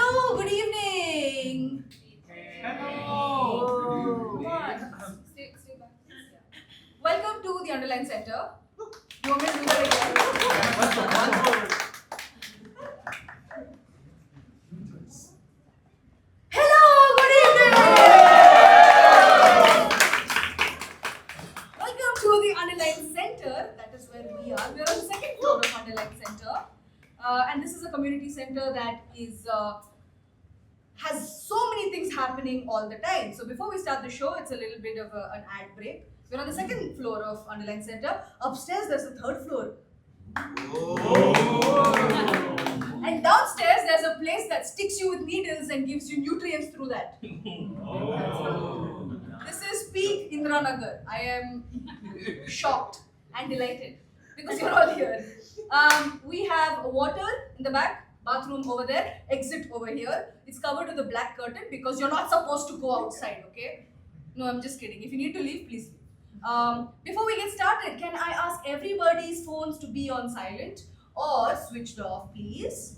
Hello, good evening. Hello. Come on. Stay back. Welcome to the Underline Center. You want me to do that again? Hello, good evening. Welcome to the Underline Center. That is where we are. We are on the second floor of Underline Center. And this is a community center that is has so many things happening all the time. So before we start the show, it's a little bit of an ad break. We're on the second floor of Underline Center. Upstairs, there's a third floor. And downstairs, there's a place that sticks you with needles and gives you nutrients through that. This is peak Indranagar. I am shocked and delighted because you're all here. We have water in the back. Bathroom over there, exit over here. It's covered with a black curtain because you're not supposed to go outside, okay? No, I'm just kidding. If you need to leave, please leave. Before we get started, can I ask everybody's phones to be on silent or switched off, please?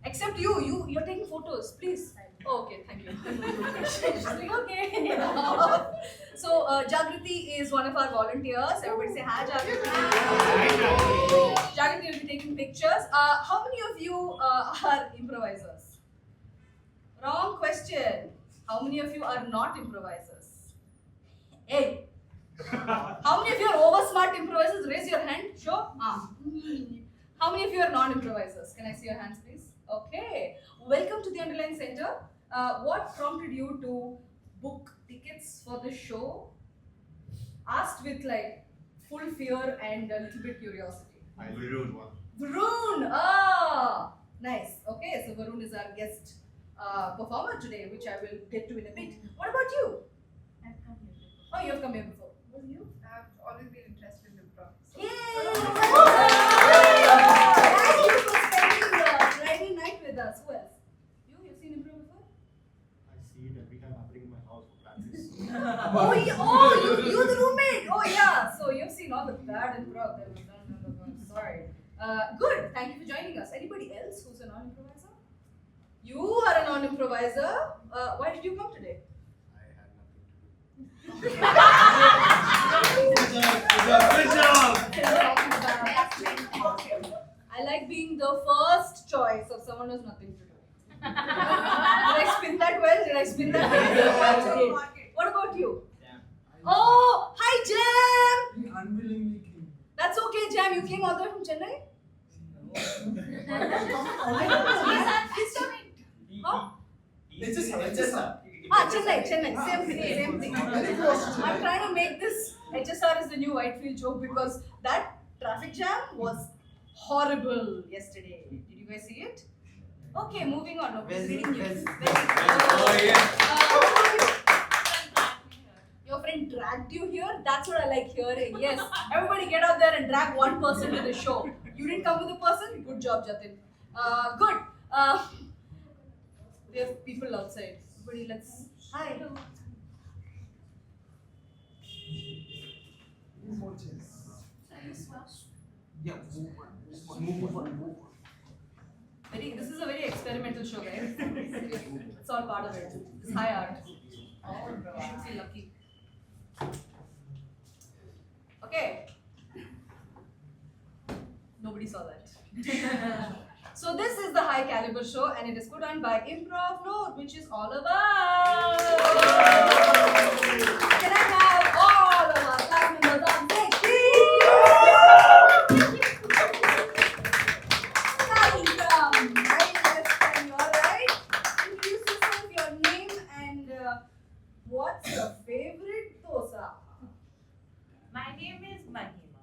Except you're taking photos, please. Oh, okay, thank you. She's like, okay. So, Jagriti is one of our volunteers. Everybody say hi, Jagriti. Jagriti will be taking pictures. How many of you are improvisers? Wrong question. How many of you are not improvisers? Hey. How many of you are over smart improvisers? Raise your hand. Show. How many of you are non-improvisers? Can I see your hands, please? Okay. Welcome to the Underline Center. What prompted you to book tickets for the show? Asked with like full fear and a little bit curiosity. Varun! Ah! Nice. Okay, so Varun is our guest performer today, which I will get to in a bit. What about you? I've come here before. Oh, you have come here before. What are you? I've always been interested in improv. Yay! Thank you for spending Friday night with us. Who else? You've seen improv before? I see it every time I bring my house for practice. You're the roommate. Oh yeah. So you've seen all the bad improv that we've done. Sorry. Good. Thank you for joining us. Anybody else who's a non-improviser? You are a non-improviser. Why did you come today? I had nothing to do. I like being the first choice of someone who has nothing to do. Did I spin that well? Did I spin that well? What about you? Oh, hi Jam! You unwillingly came. That's okay, Jam. You came all the way from Chennai? Huh? Chennai. Same thing. I'm trying to make this HSR is the new Whitefield joke because that traffic jam was horrible yesterday. Did you guys see it? Okay, moving on. Nobody's reading news. Your friend dragged you here? That's what I like hearing. Yes. Everybody get out there and drag one person to the show. You didn't come with a person? Good job, Jatin. Good. We have people outside. Everybody, let's. Hi. Yeah, move on. This is a very experimental show, guys. It's all part of it. It's high art. Oh, bro. You should feel lucky. Okay. Nobody saw that. So this is the High Caliber show and it is put on by Improv Note, which is all about. Can I have all of our class members on stage, please? Starting from right left and your right. Introduce yourself, your name and what's your favorite dosa? My name is Mahima.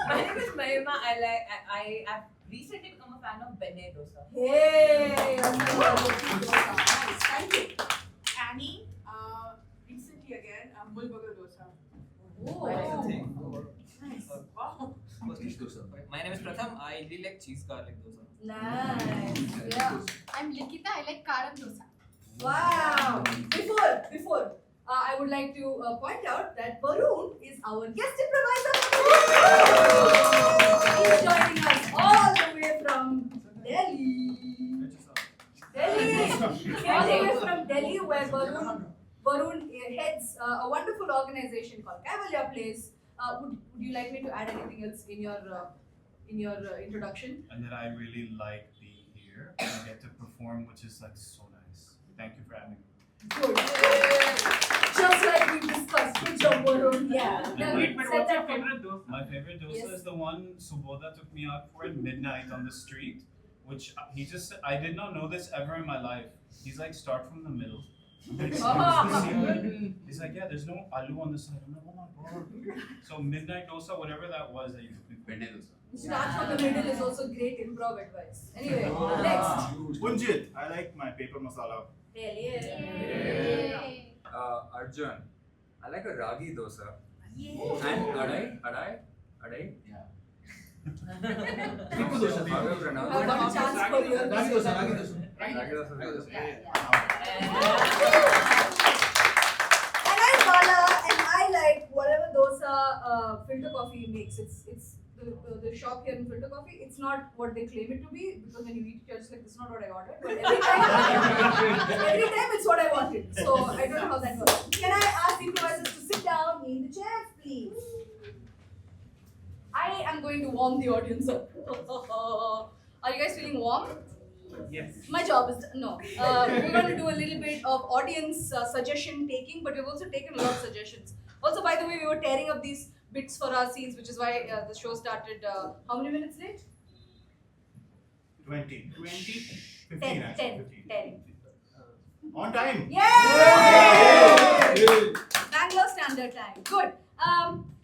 My name is Mahima. I've recently become a fan of Bene Dosa. Hey! Thank you. Annie, recently again, Mulbagal Dosa. Oh. Nice. Wow. My name is Pratham. I really like cheese garlic dosa. Nice. Yeah. I'm Likita. I like Karam dosa. Wow. Before, I would like to point out that Varun is our guest improviser. He's joining us all the way place. Would you like me to add anything else in your introduction? And that I really like being here and I get to perform, which is like so nice. Thank you for having me. Good. Just like we discussed. Good job, Varun. Yeah. Now, Wait, but set what's your that for- favorite dosa? My favorite dosa Yes. is the one Subodha took me out for at midnight on the street, which he just I did not know this ever in my life. He's like, start from the middle. I'm like, "Seriously?" He's like, yeah, there's no aloo on the side. I'm like, oh my god. So midnight dosa, whatever that was that you took me for. Start from the middle is also great improv advice. Anyway, next. Punjit, I like my paper masala. Hell yeah. Yay. Arjun, I like a ragi dosa. And adai. Ragi dosa. How do you pronounce Have it? one chance for your Ragi dosa. Ragi dosa. Ragi dosa. And I'm Bala, and I like whatever dosa filter coffee makes. It's the shop here in filter coffee. It's not what they claim it to be, because when you eat it, you're just like, this is not what I ordered. But every time it's what I wanted. So I don't know how that works. Can I ask improvisers to sit down in the chairs, please? I am going to warm the audience up. Are you guys feeling warm? Yes. My job is no. We're going to do a little bit of audience suggestion taking, but we've also taken a lot of suggestions. Also, by the way, we were tearing up these bits for our scenes, which is why the show started how many minutes late? 20. 15 10, actually. 10. On time. Yay! Bangalore Standard Time. Good.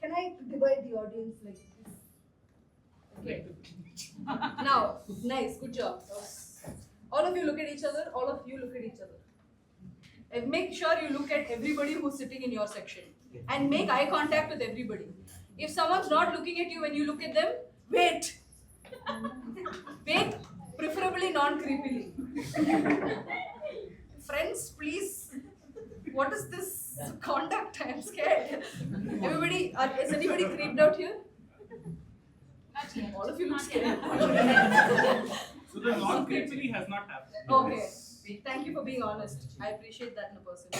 Can I divide the audience like this? Okay. Now, nice, good job. All of you look at each other, all of you look at each other. And make sure you look at everybody who's sitting in your section. And make eye contact with everybody. If someone's not looking at you when you look at them, wait. Wait, preferably non-creepily. Friends, please. What is this conduct? I am scared. Everybody, is anybody creeped out here? All of you look scared. So the non-creepily has not happened. Okay. Thank you for being honest. I appreciate that in a person.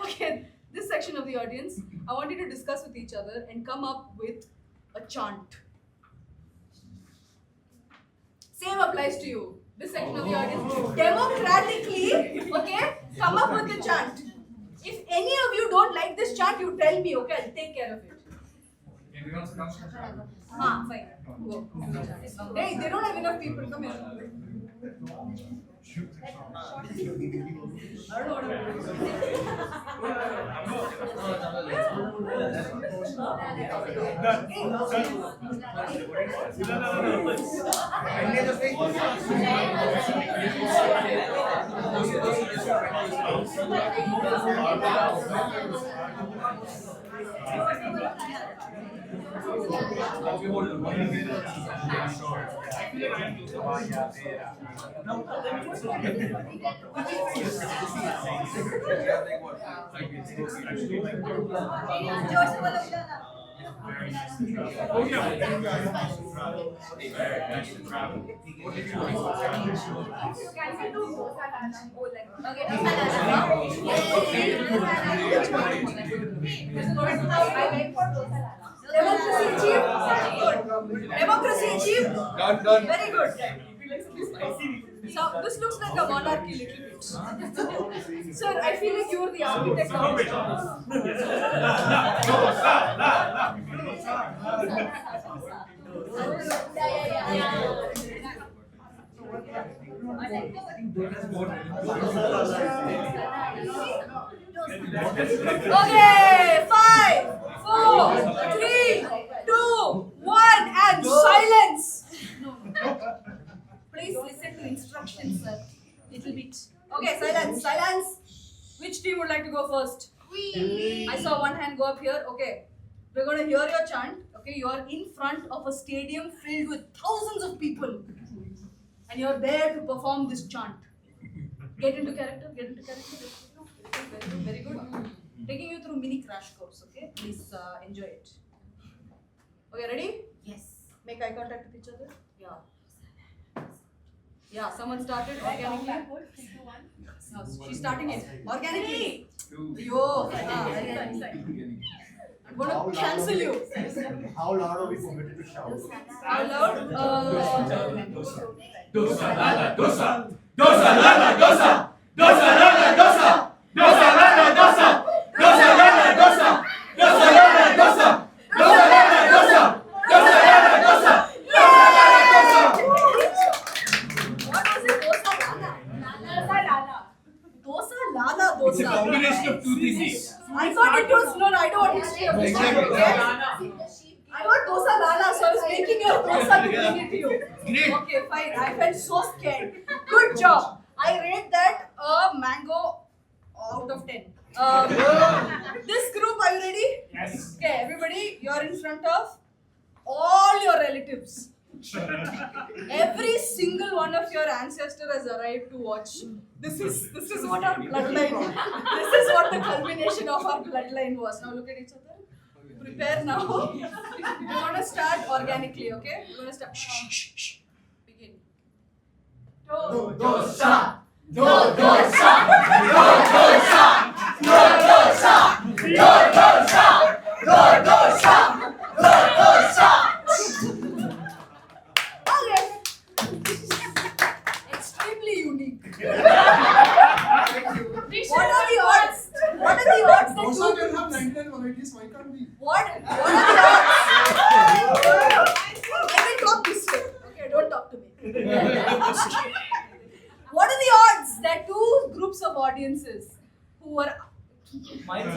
Okay, this section of the audience, I want you to discuss with each other and come up with a chant. Same applies to you. This section of the audience, democratically, okay, come up with a chant. If any of you don't like this chant, you tell me, okay, I'll take care of it. Everyone's come. Fine. Go. Hey, they don't have enough people. Come here. I don't know what I'm Very nice to travel. Oh yeah. Very nice to travel. Very nice to travel. Democracy achieved? Good. Democracy achieved? Done. Very good. So this looks like a monarchy little bit. Sir, I feel like you were the architect of this. Okay, 5, 4, 3, 2, 1, and silence. Please listen to instructions, sir. Little bit. Okay, silence, silence. Which team would like to go first? I saw one hand go up here. Okay, we're going to hear your chant. Okay, you are in front of a stadium filled with thousands of people, and you're there to perform this chant. Get into character. Get into character. Very good. Very good. Taking you through mini crash course. Okay, please enjoy it. Okay, ready? Yes. Make eye contact with each other. Yeah. Yeah, someone started organically. No, she's starting it organically. Yo, I'm gonna cancel you. How loud are we permitted to shout? How loud? Dosa, lala, dosa. Dosa, lala, dosa. Dosa, lala, dosa. Dosa, lala, dosa. Dosa, lala, dosa. Dosa, lala, dosa. Dosa, lala, dosa. Dosa, lala, dosa. Dosa, lala, dosa. What was it? Dosa lala. Dosa lala. It's a combination of two things. I thought it was no. I don't want history of this. Exactly. Okay? I got dosa lala, so I was making your dosa to bring it to you. Great. Okay, fine. I felt so scared. Good job. I rate that a mango out of 10. This group, are you ready? Yes. Okay, everybody, you're in front of all your relatives. Every single one of your ancestor has arrived to watch. This is what our bloodline. This is what the culmination of our bloodline was. Now look at each other. Prepare now. We're gonna start organically, okay? We're gonna start. Shh. Begin. Dosa. Okay. Extremely unique. What are the odds? What are the odds that Dosa you can have 99 varieties, why can't we? What are the odds? I will talk this way. Okay, don't talk to me. What are the odds that two groups of audiences who were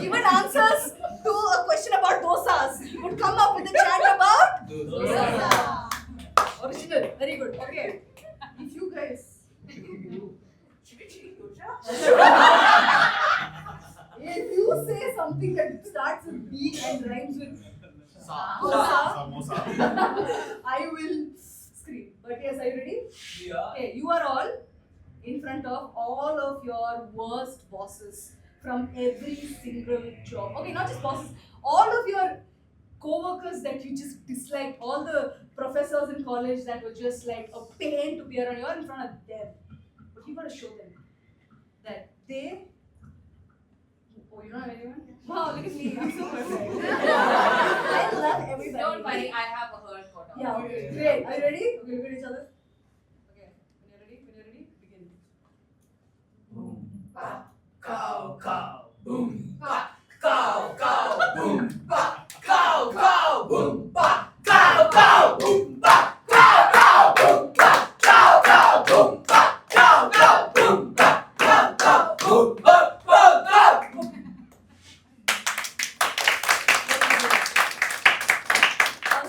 given answers to a question about dosas would come up with a chant about dosa? Original, very good. Okay, if you guys. If you say something that starts with B and rhymes with dosa, Samosa. I will scream. But yes, are you ready? Yeah. Okay, you are all in front of all of your worst bosses from every single job. Okay, not just bosses, all of your co-workers that you just disliked, all the professors in college that were just like a pain to be around. You're in front of them. But you gotta show them that they. Oh, you don't have anyone? Wow, look at me. I'm so perfect. I love everybody. Don't worry, I have a herd for dogs. Yeah, okay, great. Are you ready? Okay, look at each other. Okay, when you're ready, begin. Cow, cow, boom. Cow, Cow, cow, boom. Cow, cow, boom. Cow, cow, boom. Cow, cow, boom. Cow, cow, boom. Cow, cow, boom. Cow, cow, boom.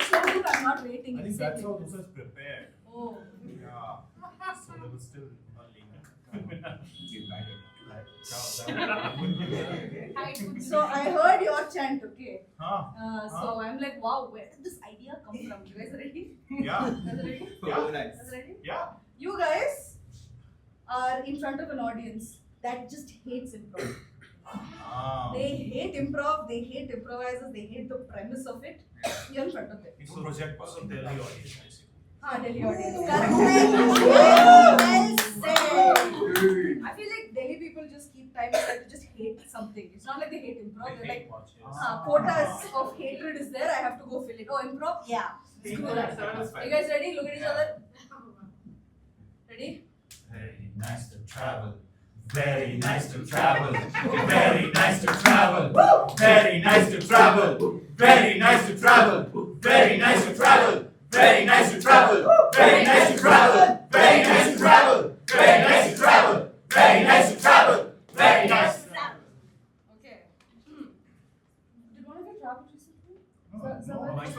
So good, I'm not waiting. I think It's that's sitting. how Dosa is prepared. Oh. Yeah. So there was still early. So I heard your chant, okay? Huh? So I'm like, wow, where did this idea come from? You guys ready? Yeah. You guys ready? Oh, nice. You guys ready? Yeah. You guys are in front of an audience that just hates improv. They hate improv, they hate improvisers, they hate the premise of it. You're in front of them. It's a project for some Delhi audience, I see. Delhi audience. Correct. Well said. I feel like Delhi people just keep time aside to just hate something. It's not like they hate improv. They're like, quotas of hatred is there. I have to go fill it. Oh, improv? Yeah. Screw that. You guys ready? Look at each other. Ready? Very nice to travel. Very nice to travel. Very nice to travel. Very nice to travel. Very nice to travel. Very nice to travel. Very nice to travel. Very nice to travel. Very nice to travel. Very nice to travel. Very nice to travel. Very nice to travel. Okay. Did one of you travel recently? No,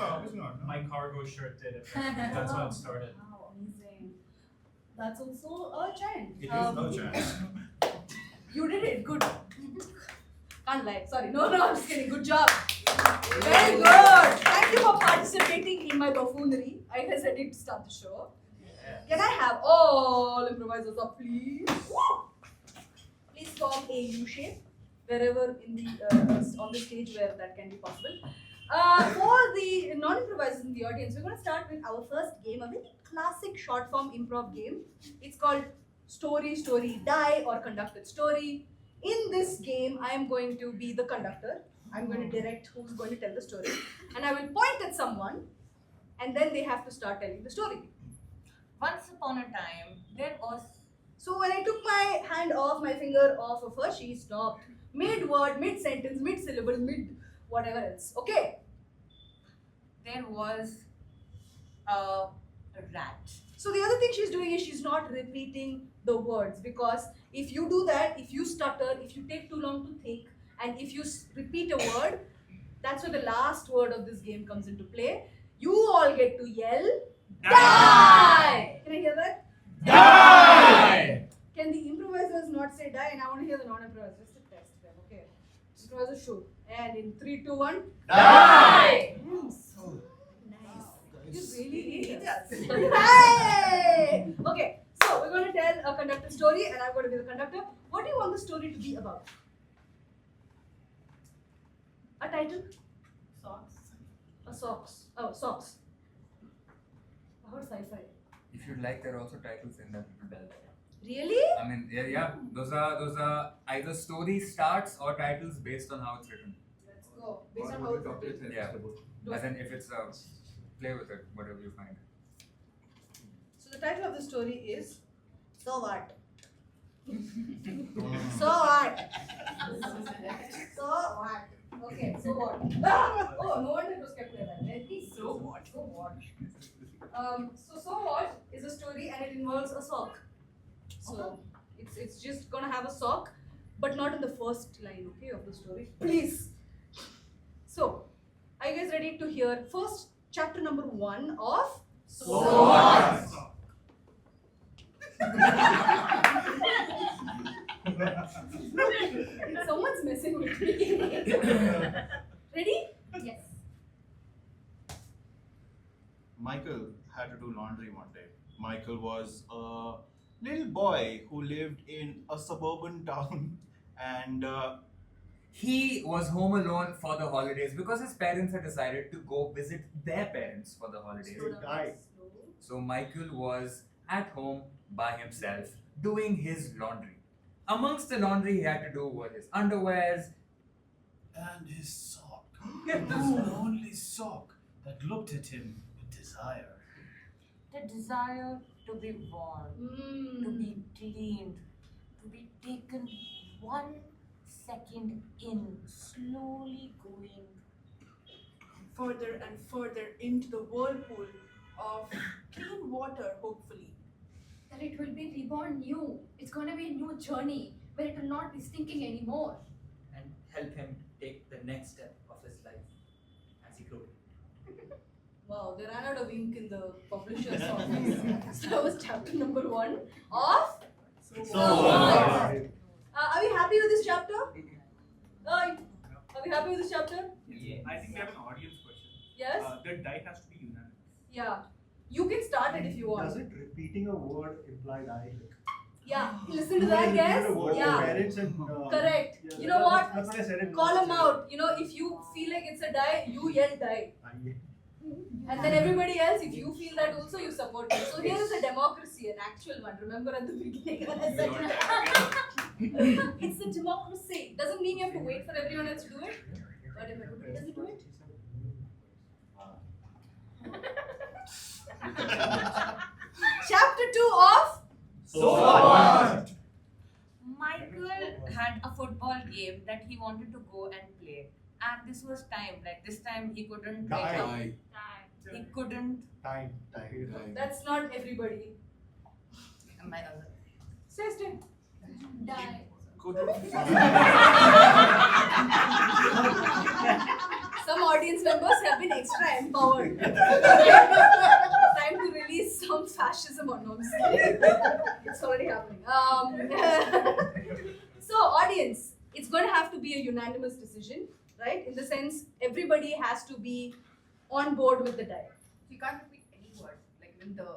obviously not. My cargo shirt did it. That's how it started. Wow, amazing. That's also a chant. It is no chance. You did it. Good. Can't lie. Sorry. No, I'm just kidding. Good job. Very good. Thank you for participating in my buffoonery. I hesitated to start the show. Can I have all improvisers up, please? Please form a U shape wherever in the on the stage where that can be possible. For the non-improvisers in the audience, we're going to start with our first game, a very classic short form improv game. It's called Story, Story, Die or Conducted Story. In this game, I am going to be the conductor. I'm going to direct who's going to tell the story. And I will point at someone and then they have to start telling the story. Once upon a time, there was So when I took my hand off, my finger off of her, she stopped. Mid-word, mid-sentence, mid-syllable, mid-whatever else. Okay? there was a rat. So the other thing she's doing is she's not repeating the words, because if you do that, if you stutter, if you take too long to think, and if you repeat a word, that's where the last word of this game comes into play. You all get to yell, die! Can I hear that? Die! Can the improvisers not say die? And I want to hear the non-improvisers. Just to test them, okay? Improvisers shoot. And in 3, 2, 1. Die! So nice. You really need us. Hey! Okay, so we're going to tell a conductor story, and I'm going to be the conductor. What do you want the story to be about? A title? Socks. A socks. Oh, socks. How about sci-fi? If you'd like, there are also titles in that bell. Really? I mean, yeah. Those are either story starts or titles based on how it's written. Let's go. Based on how it's written. Yeah. Do As it. in, if it's play with it, whatever you find. So the title of the story is So What? So what? So what? Okay, so what? Ah! Oh, no wonder it was kept like that. Let me so what? So what? So what is a story, and it involves a sock. So it's just gonna have a sock, but not in the first line, okay, of the story. Please. So, are you guys ready to hear first chapter number 1 of So What? Someone's messing with me. Ready? Yes. Michael had to do laundry one day. Michael was a little boy who lived in a suburban town, and He was home alone for the holidays because his parents had decided to go visit their parents for the holidays. So Michael was at home by himself doing his laundry. Amongst the laundry he had to do were his underwears. And his sock. This lonely sock that looked at him with desire. The desire to be worn, to be cleaned, to be taken 1 second in, slowly going. Further and further into the whirlpool of clean water, hopefully. That it will be reborn new. It's gonna be a new journey where it will not be stinking anymore. And help him take the next step of his life as he grows. Wow, they ran out of ink in the publisher's office. So that was chapter number 1 of So What? Are we happy with this chapter? Are we happy with this chapter? Yeah. I think we have an audience question. Yes? The die has to be unanimous. Yeah. You can start it if you want. Does it repeating a word imply die? Yeah. Listen to that, guys. Yeah. Parents and, Correct. yeah, You know what? That's what I said. Call them out. You know, if you feel like it's a die, you yell die. And then everybody else, if you feel that also, you support it. So here is a democracy, an actual one. Remember at the beginning when I said it's a democracy. Doesn't mean you have to wait for everyone else to do it. But if everybody doesn't do it. Chapter 2 of So What? Michael had a football game that he wanted to go and play. And this was time, like this time he couldn't wake up. He couldn't. Time. That's not everybody. My other. Stay. Die. Some audience members have been extra empowered. Time to release some fascism on them. It's already happening. So, audience, it's going to have to be a unanimous decision, right? In the sense, everybody has to be on board with the die. You can't repeat any word, like even the.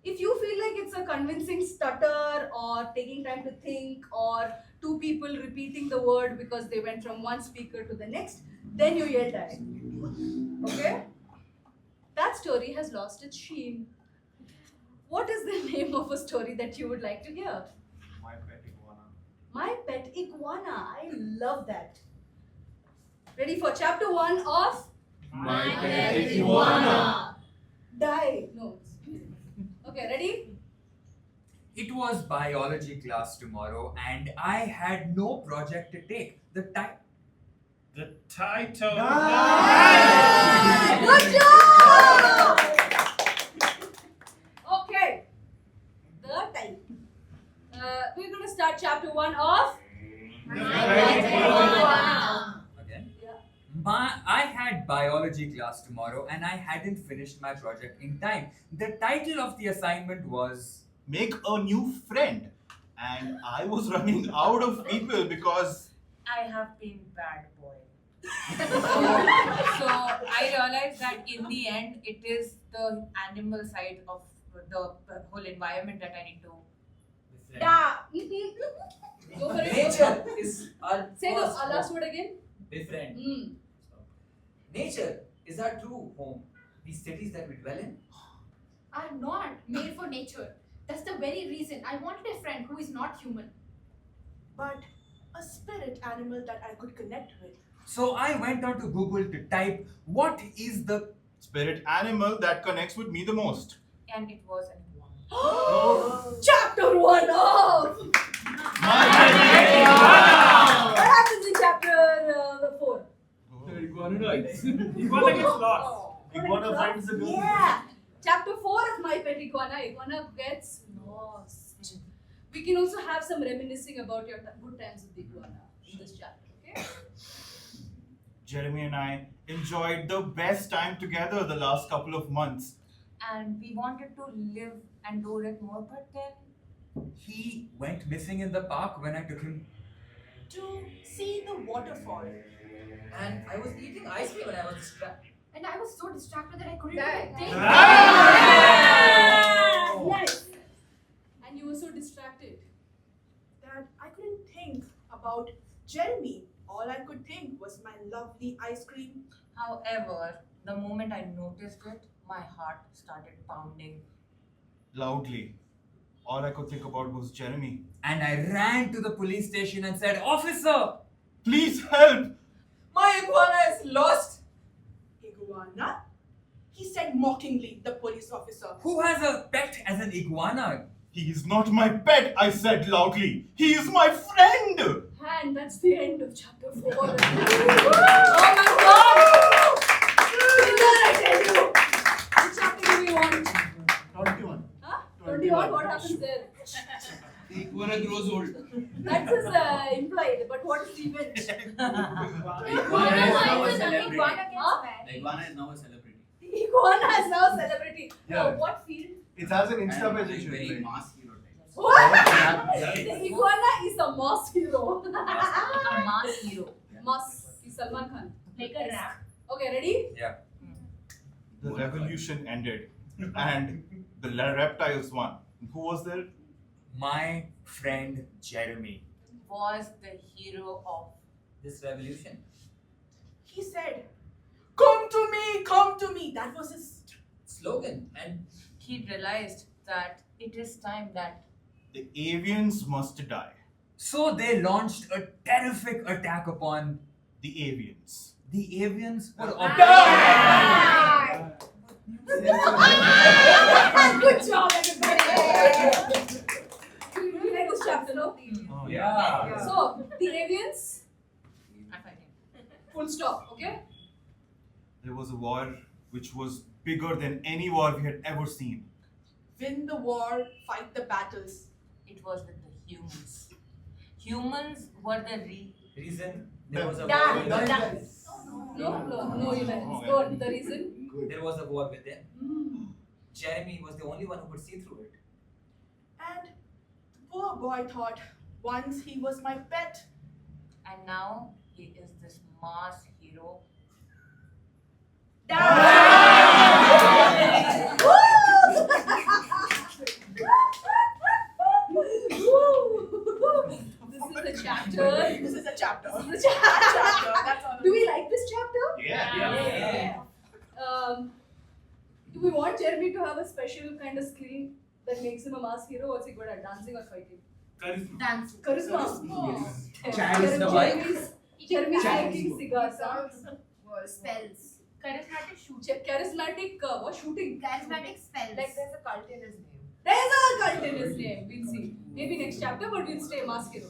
If you feel like it's a convincing stutter or taking time to think or 2 people repeating the word because they went from one speaker to the next, then you yell die. Okay? That story has lost its sheen. What is the name of a story that you would like to hear? My pet iguana. My Pet Iguana. I love that. Ready for chapter 1 of My Pet Iguana. Die. No. Okay, ready? It was biology class tomorrow, and I had no project to take. The title. Good job! Okay. The time. We're going to start chapter 1 of Again. Yeah. I had biology class tomorrow, and I hadn't finished my project in time. The title of the assignment was Make a new friend. And I was running out of people because I have been bad boy. So I realized that in the end, it is the animal side of the whole environment that I need to. Da. Go for it. Nature is our Say the first last home. word again. Befriend. Mm. Nature is our true home. These cities that we dwell in. Are not made for nature. That's the very reason I wanted a friend who is not human. But a spirit animal that I could connect with. So I went on to Google to type what is the spirit animal that connects with me the most. And it was an iguana. Chapter 1 of My What happens in chapter 4? Iguana dies. Iguana gets lost. Iguana finds the girl. Yeah. Chapter 4 of My Pet Iguana. Iguana gets lost. We can also have some reminiscing about your good times with the iguana in this chapter. Okay. Jeremy and I enjoyed the best time together the last couple of months. And we wanted to live and do it more, but then he went missing in the park when I took him. To see the waterfall. And I was eating ice cream when I was distracted. And I was so distracted that I couldn't Die. even think. Yes. And you were so distracted. That I couldn't think about Jeremy. All I could think was my lovely ice cream. however, the moment I noticed it, my heart started pounding. Loudly. All I could think about was Jeremy. And I ran to the police station and said, "Officer, please help! My iguana is lost!" Iguana? He said mockingly, the police officer. Who has a pet as an iguana? He is not my pet, I said loudly. He is my friend! And that's the end of chapter 4. Oh my god! I tell you. Which chapter do we want? 21. Huh? 21? What happens there? The iguana grows old. That is implied, but what is the event? Iguana is now a celebrity. Huh? The iguana is now a celebrity. Iguana is now a celebrity. Yeah. What field? It has an And Insta like page. very mass hero type. What? The iguana is a mass hero. A mass hero. Mass is Salman Khan. Like a rap. Okay, ready? Yeah. The revolution ended and the reptiles won. Who was there? My friend Jeremy. Was the hero of This revolution. He said, "Come to me, come to me." That was his Slogan. And he realized that it is time that The avians must die. So they launched a terrific attack upon The avians. the avians. Good job, everybody. You like this chapter, no? Oh, yeah. So, the avians, I'm fighting. full stop, okay? There was a war which was bigger than any war we had ever seen. win the war, fight the battles. It was with the humans. Humans were the reason there was a Da- war with da- them. No, you like Go on, the reason. There was a war with them. Mm. Jeremy was the only one who could see through it. And the poor boy thought once he was my pet. And now he is this mass hero. This is a chapter. This is a chapter. This is a chapter. Chapter, that's all. Do we like this chapter? Yeah. Yeah. we want Jeremy to have a special kind of skill that makes him a mass hero? What's he good at? Dancing or fighting? Charisma. Dancing. Charisma. Chad is the bike. Jeremy's Chad. making cigars. Huh? Spells. Charismatic shooting. Charismatic what shooting? Charismatic spells. Like there's a cult in his name. There's a cult in his name. We'll see. Maybe next chapter, but we'll stay mass hero.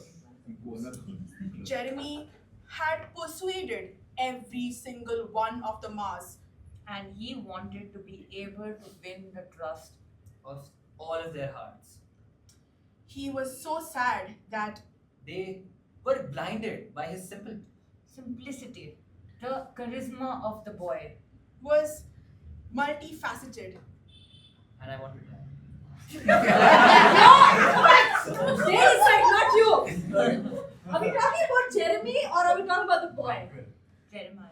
Jeremy had persuaded every single one of the Mars. And he wanted to be able to win the trust. Of all of their hearts. He was so sad that They were blinded by his simple. Simplicity. The charisma of the boy. was multifaceted. And I want to die. Stay inside, not you. Are we talking about Jeremy or are we talking about the boy? Jeremiah.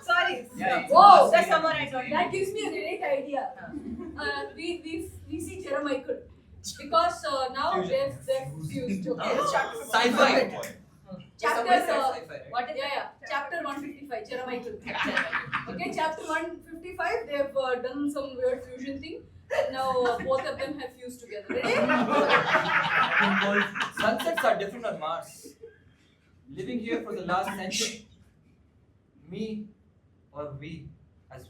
Sorry. Yeah, Whoa, That's someone I don't that gives me a great idea. We see Jeremiah because now they've fused. Okay, Sci-fi. Chapter What is chapter 155 Jeremiah. Okay, chapter 155 they've done some weird fusion thing. And now both of them have fused together. Ready? Sunsets are different on Mars. Living here for the last century. Me or we as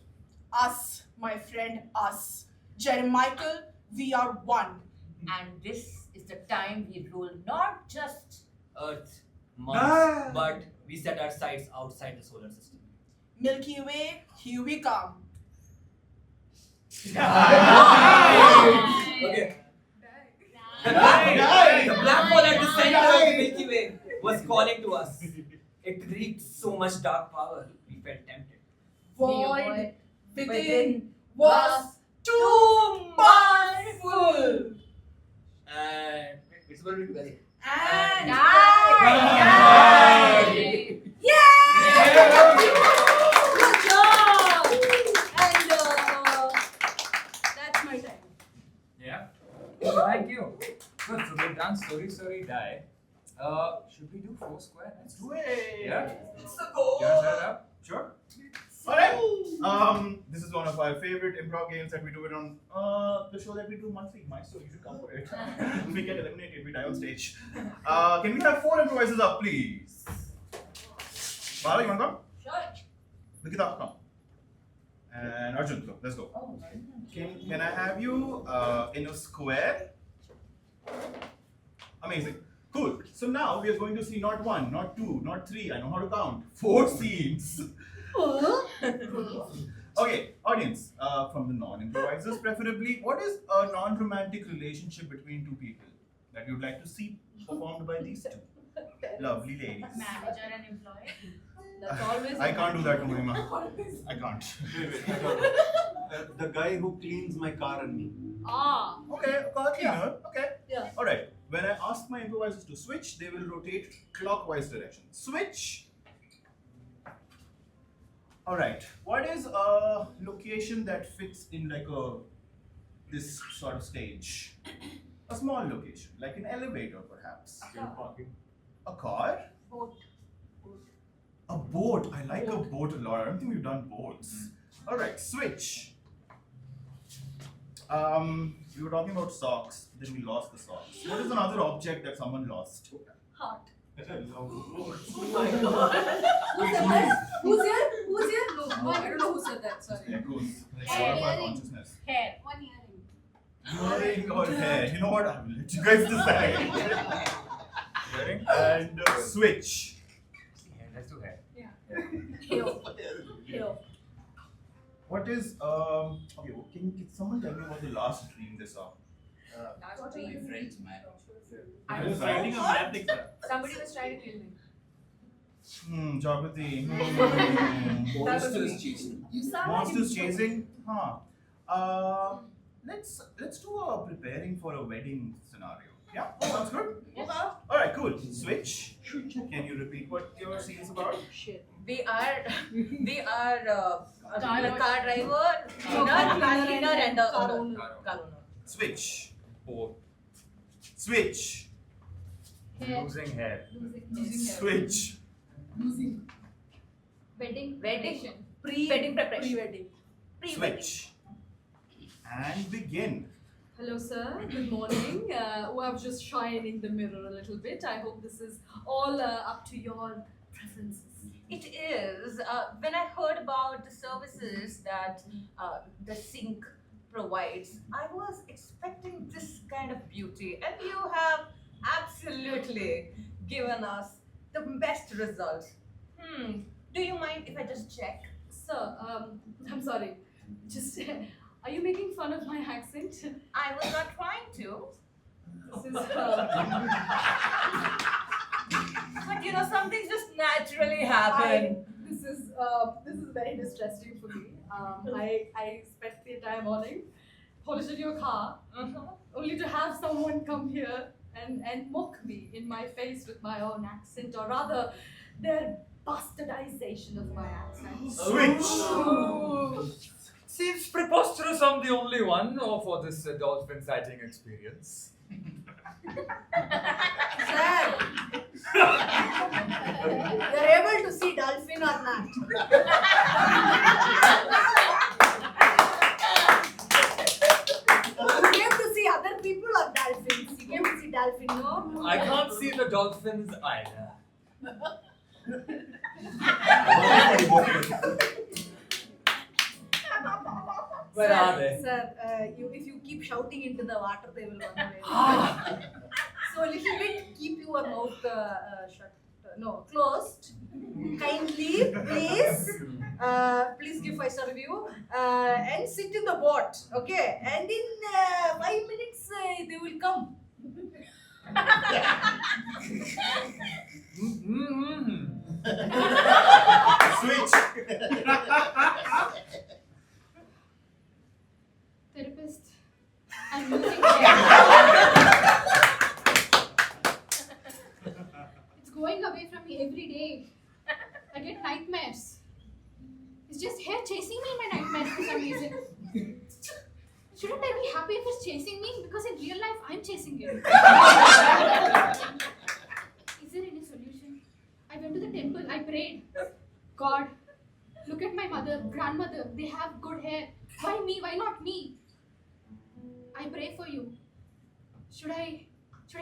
Us, my friend, us. Jeremichael, we are one. And this is the time we rule not just Earth, Mars, but we set our sights outside the solar system. Milky Way, here we come. Okay. The black hole at the center of the Milky Way was calling to us. It reeked so much dark power, we felt tempted. Void within was too powerful. And it's going to be very. And Good job! And that's my time. Yeah. Thank you. Good. So we've done story, die. Should we do Foursquare? Let's do it. Yeah. It's the goal. You wanna set it up? Sure. Alright. This is one of our favorite improv games that we do it on the show that we do monthly. My show, you should come for it. We get eliminated, we die on stage. Can we have 4 improvisers up, please? Bala, you wanna come? Sure. Nikita, come. And Arjun, go. Let's go. Can I have you in a square? Amazing. Cool. So now we are going to see not 1, not 2, not 3. I know how to count. 4 scenes. Okay, audience, from the non-improvisers preferably, what is a non-romantic relationship between 2 people that you'd like to see performed by these 2 lovely ladies? manager and employee. That's always. I can't do that to Mahima. I can't. The guy who cleans my car and me. Ah. Okay, a car cleaner. Okay. Yeah. Alright. When I ask my improvisers to switch, they will rotate clockwise direction. Switch! Alright. What is a location that fits in like this sort of stage? A small location, like an elevator perhaps. A car? Boat. A boat. I like a boat a lot. I don't think we've done boats. Alright, switch. We were talking about socks, then we lost the socks. What is another object that someone lost? Heart. Oh my god. Who's here? Who's here? No, I don't know who said that. Sorry. Echoes. It's out of our consciousness. Hair. One earring. Earring or hair? You know what? I will let you guys decide. Earring and switch. Yeah, let's do hair. Here. What is okay? Well, can someone tell me about the last dream they saw? My friend's man. I was writing a math exam. Somebody was trying to kill me. Geography. Monsters chasing. Monsters chasing? Let's do a preparing for a wedding scenario. Yeah, sounds good. Alright, cool. Switch. Can you repeat what your scene is about? Shit. We are a car driver, cleaner and a Car owner. owner. Car owner. Switch. Boat. Switch. Hair. Losing hair. Losing hair. Switch. Wedding. Wedding. preparation. Wedding preparation. Pre-wedding. Pre-wedding. Switch. And begin. Hello, sir. Good morning. I've just shined in the mirror a little bit. I hope this is all up to your preferences. It is. When I heard about the services that the sink provides, I was expecting this kind of beauty, and you have absolutely given us the best result. Do you mind if I just check? Sir, I'm sorry. Just, are you making fun of my accent? I was not trying to. This is, But you know, some things just naturally happen. this is very distressing for me. I spent the entire morning polishing your car, only to have someone come here and mock me in my face with my own accent, or rather, their bastardization of my accent. Switch. Seems preposterous I'm the only one for this dolphin sighting experience. Sir, you're able to see dolphin or not? You came to see other people or dolphins? You came to see dolphin, no? I can't see the dolphins either. Where are they? Sir, if you keep shouting into the water, they will run away. So a little bit, keep your mouth shut. Closed. Kindly, please. Please give 5-star review. And sit in the boat, okay? And in 5 minutes, they will come. Switch. Therapist. I'm losing hair. It's going away from me every day. I get nightmares. It's just hair chasing me in my nightmares for some reason. Shouldn't I be happy if it's chasing me? Because in real life, I'm chasing it. Is there any solution? I went to the temple, I prayed. God, look at my mother, grandmother, they have good hair. Why me? Why not me? I pray for you. Should I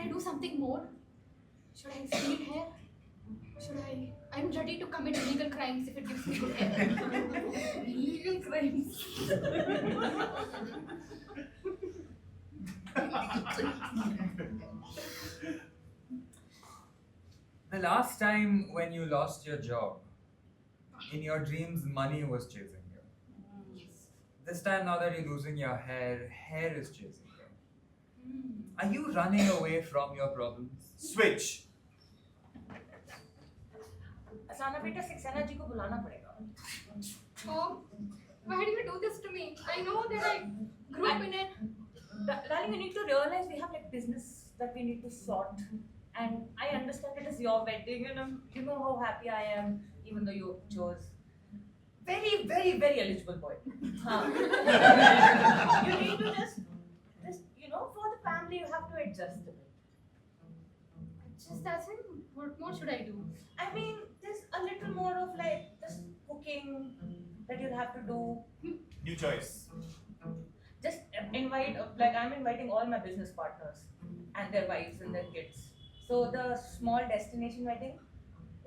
do something more? Should I split hair? I'm ready to commit illegal crimes if it gives me good hair. Illegal crimes. The last time when you lost your job, in your dreams, money was chasing you. This time, now that you're losing your hair is chasing you. Are you running away from your problems? Switch. अचानक बेटा सक्सेना जी को बुलाना पड़ेगा. Mom, why do you do this to me? I know that I grew up in it. Darling, you need to realize we have like business that we need to sort, and I understand it is your wedding, and you know how happy I am, even though you chose very, very, very eligible boy. You need to just for the family you have to adjust a bit. Just as in, what more should I do? I mean, there's a little more of like just cooking that you'll have to do. New choice. Just invite, like I'm inviting all my business partners and their wives and their kids. So the small destination wedding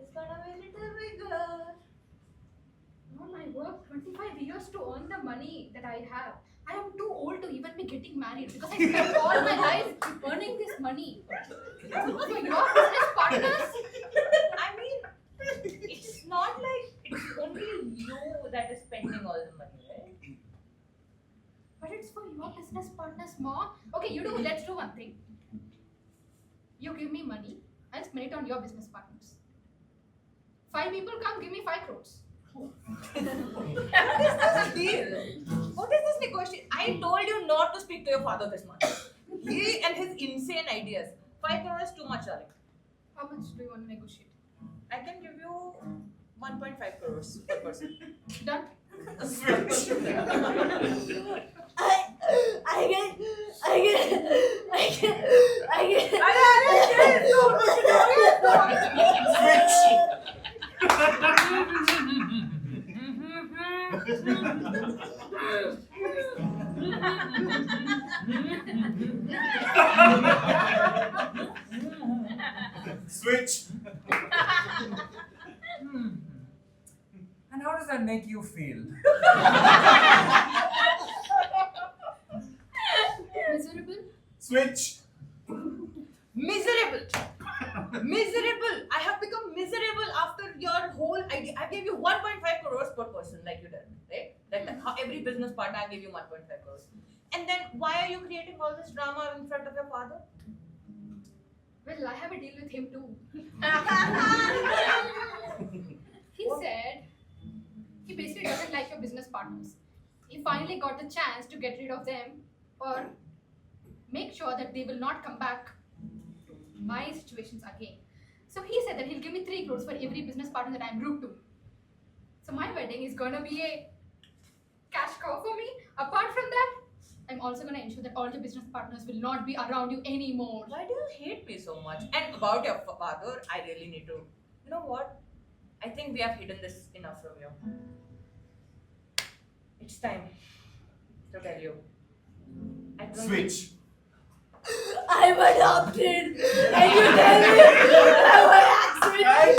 is gonna be a little bigger. Mom, I worked 25 years to earn the money that I have. I am too old to even be getting married because I spent all my life earning this money. So your business partners? I mean, it's not like it's only you that is spending all the money, right? But it's for your business partners, Mom. Okay, let's do one thing. You give me money, I'll spend it on your business partners. 5 people come, give me 5 crores. What is this deal? What is this negotiation? I told you not to speak to your father this much. He and his insane ideas. 5 crores is too much, darling. How much do you want to negotiate? I can give you 1.5 crores per person. Done. Switch. Switch. And how does that make you feel? Miserable? Switch. Miserable. Miserable. I have become miserable after your whole idea. I gave you 1.5 crores per person, like you did, right? Like how every business partner, I gave you 1.5 crores. And then why are you creating all this drama in front of your father? Well, I have a deal with him too. He said he basically doesn't like your business partners. He finally got the chance to get rid of them or make sure that they will not come back to my situations again. So he said that he'll give me 3 crores for every business partner that I'm rude to. So my wedding is gonna be a cash cow for me. Apart from that, I'm also gonna ensure that all your business partners will not be around you anymore. Why do you hate me so much? And about your father, I really need to. You know what? I think we have hidden this enough from you. It's time to tell you. I don't Switch. I'm adopted. And you tell me I'm an accident.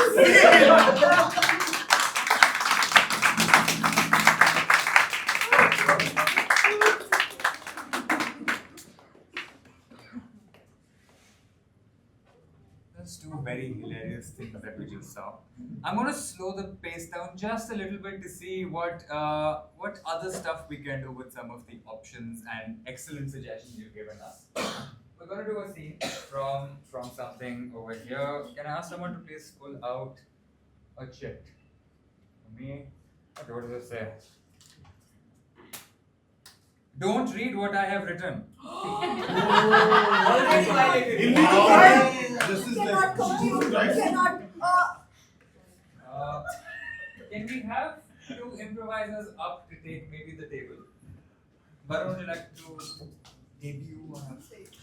That's two very hilarious things that we just saw. I'm gonna slow the pace down just a little bit to see what other stuff we can do with some of the options and excellent suggestions you've given us. We're gonna do a scene from something over here. Can I ask someone to please pull out a chit? For me, okay, what does it say? Don't read what I have written. Already violated. This is Cannot like compute. Jesus Christ. Cannot. Can we have two improvisers up to take maybe the table? Varun, would you like to debut on stage?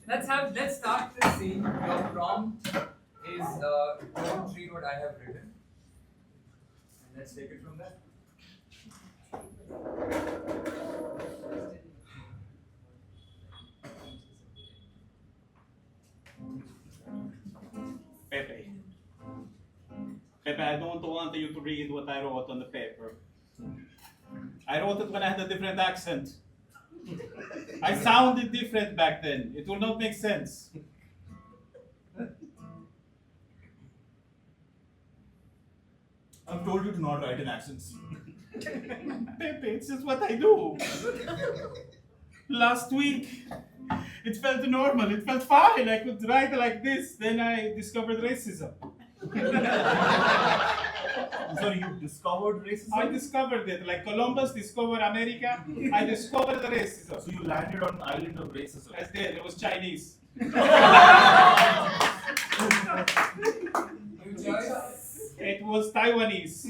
Let's start the scene. Your prompt is don't read what I have written. And let's take it from there. Pepe. Pepe, I don't want you to read what I wrote on the paper. I wrote it when I had a different accent. I sounded different back then. It will not make sense. I've told you to not write in accents. Pepe, it's just what I do. Last week, it felt normal. It felt fine. I could write like this. Then I discovered racism. I'm sorry, you discovered racism? I discovered it. Like Columbus discovered America, I discovered the racism. So you landed on an island of racism. I did. It was Chinese. You choice? It was Taiwanese.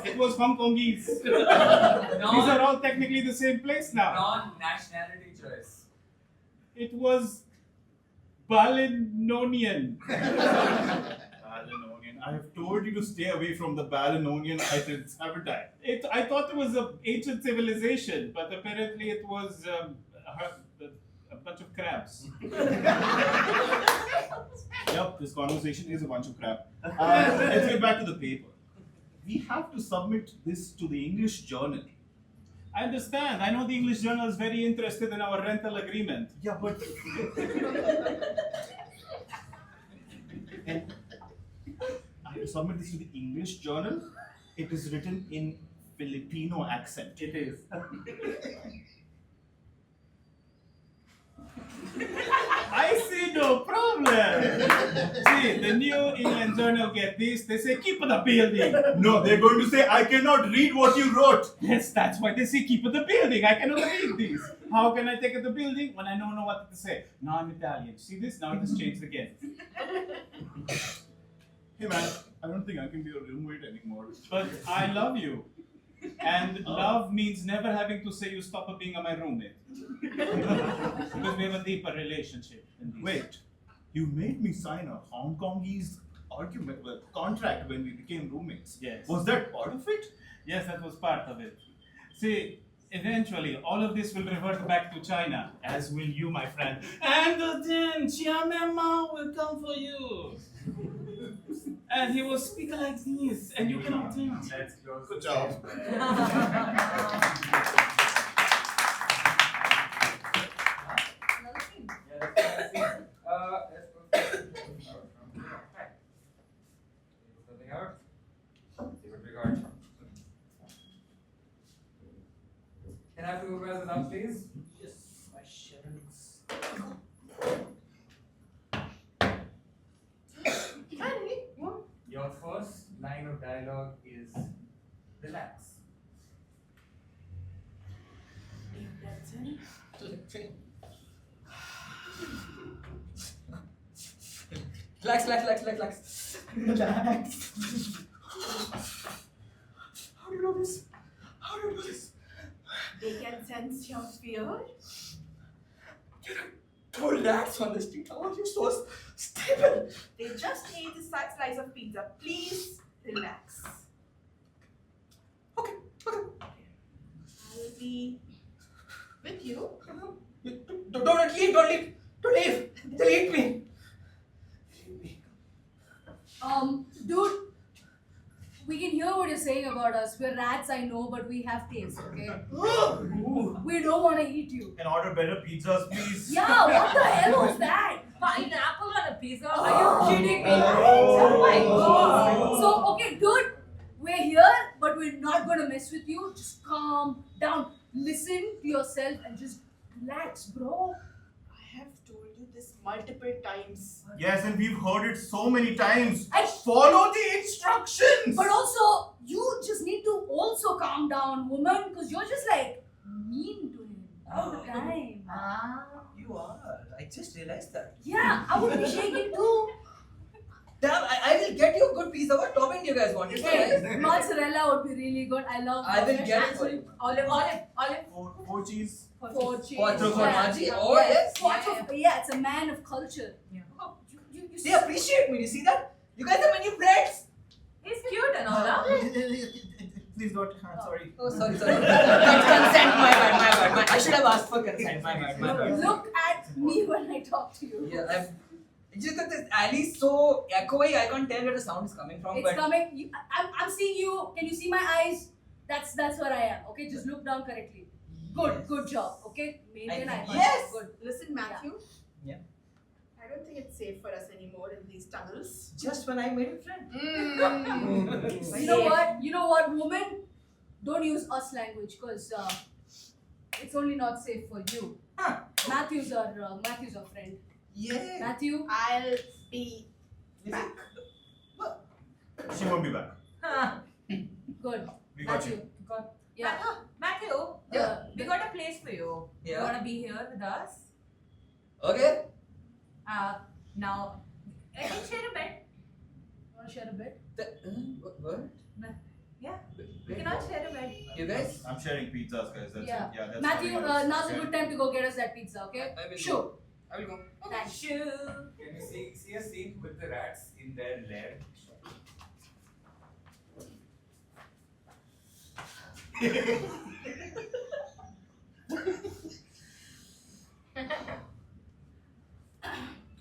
It was Hong Kongese. These are all technically the same place now. Non-nationality choice. It was Balinonian. Balinonian. I have told you to stay away from the Balinonian items, haven't I? I thought it was an ancient civilization, but apparently it was a bunch of crabs. Yep, this conversation is a bunch of crap. Let's get back to the paper. We have to submit this to the English Journal. I understand. I know the English Journal is very interested in our rental agreement. Yeah, but... and I have to submit this to the English Journal. It is written in Filipino accent. It is. I see no problem. See, the New England Journal get this. They say, keep the building. No, they're going to say, I cannot read what you wrote. Yes, that's why they say, keep the building. I cannot read this. How can I take the building when I don't know what to say? Now I'm Italian. See this? Now it has changed again. Hey man, I don't think I can be your roommate anymore. But I love you. And love means never having to say you stop being my roommate. Because we have a deeper relationship. Than this. Wait, you made me sign a Hong Kongese argument, well, contract when we became roommates. Yes. Was that part of it? Yes, that was part of it. See, eventually, all of this will revert back to China, as will you, my friend. And then Chiamema will come for you. And he will speak like this, and you cannot tell. Let's close. Good job. Another scene. Yeah, let's go. Let's go. Right. Something out. See what we got. Can I have two guys now, please? Yes, my shells. Your first line of dialogue is relax. Relax. Relax. How do you know this? They can sense your fear. Two rats on the street. How are you so stable? They just ate a slice of pizza. Please relax. Okay. I'll be with you. Don't leave. They'll eat me. Dude, we can hear what you're saying about us. We're rats, I know, but we have taste, okay? We don't want to eat you. Can order better pizzas, please? Yeah, what the hell was that? Pineapple on a pizza? Are you kidding me? Oh Oh my god. So, okay, dude, we're here, but we're not going to mess with you. Just calm down. Listen to yourself and just relax, bro. I have told you this multiple times. Yes, and we've heard it so many times. I- Follow the instructions! But also, you just need to also calm down, woman, because you're just like mean to him all the time. You are. I just realized that. Yeah, I would be shaking too. Damn, I will get you a good pizza. What topping do you guys want? It's Hey, nice. mozzarella would be really good. I love I will fresh get it for basil. you. Olive. Four cheese. Four cheese. Quattro Yeah. formaggi? Oh, yes. Yeah, it's a man of culture. Oh, You They appreciate me. You see that? You guys are my new friends. He's cute and all that. Please don't. Sorry. Oh, sorry. Consent. My bad. I should have asked for consent. My bad. Look at me when I talk to you. Yeah, just that this alley is so echoey. I can't tell where the sound is coming from. It's But coming. I'm seeing you. Can you see my eyes? That's where I am. Okay, just look down correctly. Good job. Okay, maintain eye contact. Yes. Good. Listen, Matthew. Yeah. I don't think it's safe for us anymore in these tunnels. just when I made a friend. You know what, woman? Don't use us language because it's only not safe for you. Matthew's our friend. Yeah. Matthew, I'll be back. She won't be back. good. We got Matthew, you. yeah. Matthew, Yeah. we got a place for you. You Yeah. wanna be here with us? Okay. Now, I can share a bed. Want to share a bit? What? Yeah. We can all share a bed. You guys? I'm sharing pizzas, guys. That's Yeah. it. Yeah, that's Matthew, nothing else. now's a Yeah. good time to go get us that pizza, okay? I will Sure. go. I will go. Thanks. Shoo. Can you see a scene with the rats in their lair?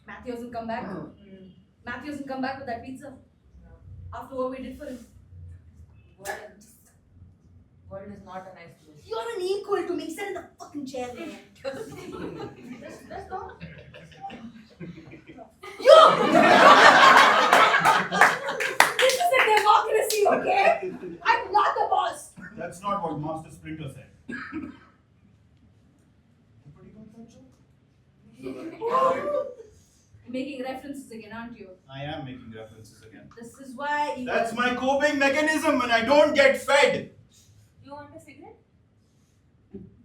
Matthew hasn't come back. Matthew hasn't come back with that pizza. After what we did for him. World is not a nice place. You're an equal to me. Sit in the fucking chair there. Let's go. This is a democracy, okay? I'm not the boss. That's not what Master Splinter said. Making references again, aren't you? I am making references again. This is why you. That's my coping mechanism when I don't get fed. You want a cigarette?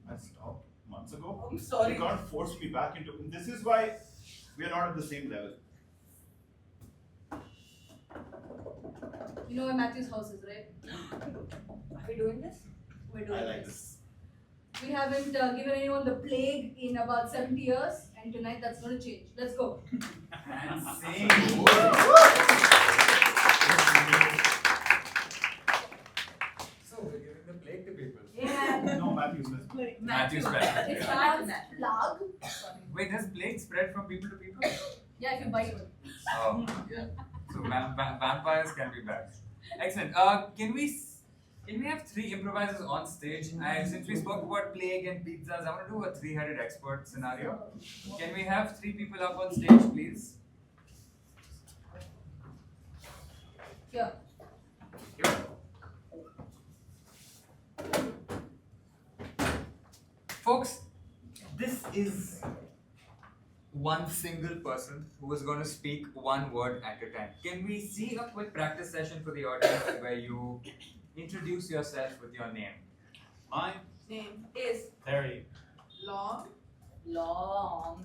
I stopped months ago. I'm sorry. You can't force me back into. This is why we are not at the same level. You know where Matthew's house is, right? Are we doing this? We're doing I like this. We haven't given anyone the plague in about 70 years, and tonight that's going to change. Let's go. And sing. people to people? Yeah, if you bite one. Oh, yeah. So vampires can be bad. Excellent. Can we have 3 improvisers on stage? Since we spoke about plague and pizzas, I want to do a 3-headed expert scenario. Can we have 3 people up on stage, please? Here. Here. Folks, this is one single person who is going to speak one word at a time. Can we see a quick practice session for the audience where you introduce yourself with your name? My Name. Is very Long. long.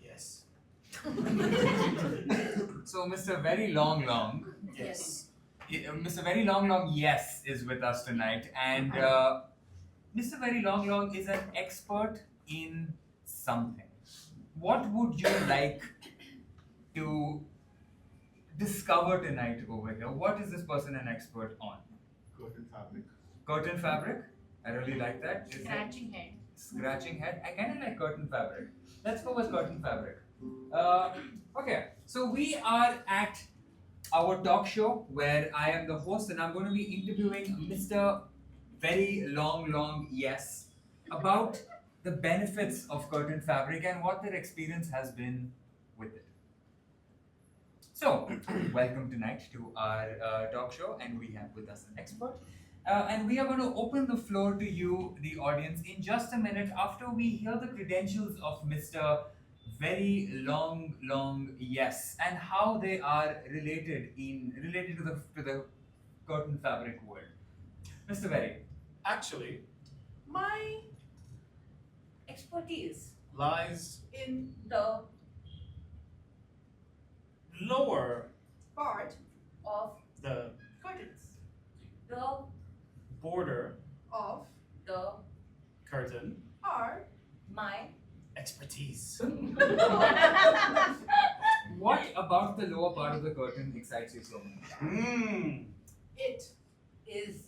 yes. So, Mr. Very Long, Yes. Mr. Very Long, yes, is with us tonight, and Mr. Very Long is an expert in something. What would you like to discover tonight over here? What is this person an expert on? Curtain fabric. Curtain fabric? I really like that. Is it Scratching head. scratching head? I kind of like curtain fabric. Let's go with curtain fabric. Okay, so we are at our talk show where I am the host and I'm going to be interviewing Mr. Very Long, yes, about the benefits of curtain fabric and what their experience has been with it. So, welcome tonight to our talk show, and we have with us an expert. And we are going to open the floor to you, the audience, in just a minute after we hear the credentials of Mr. Very Long, yes, and how they are related to the curtain fabric world. Mr. Very. Actually, My expertise lies In the lower part of the curtains. the border Of the curtain are my expertise. What about the lower part of the curtain excites you so much? it. is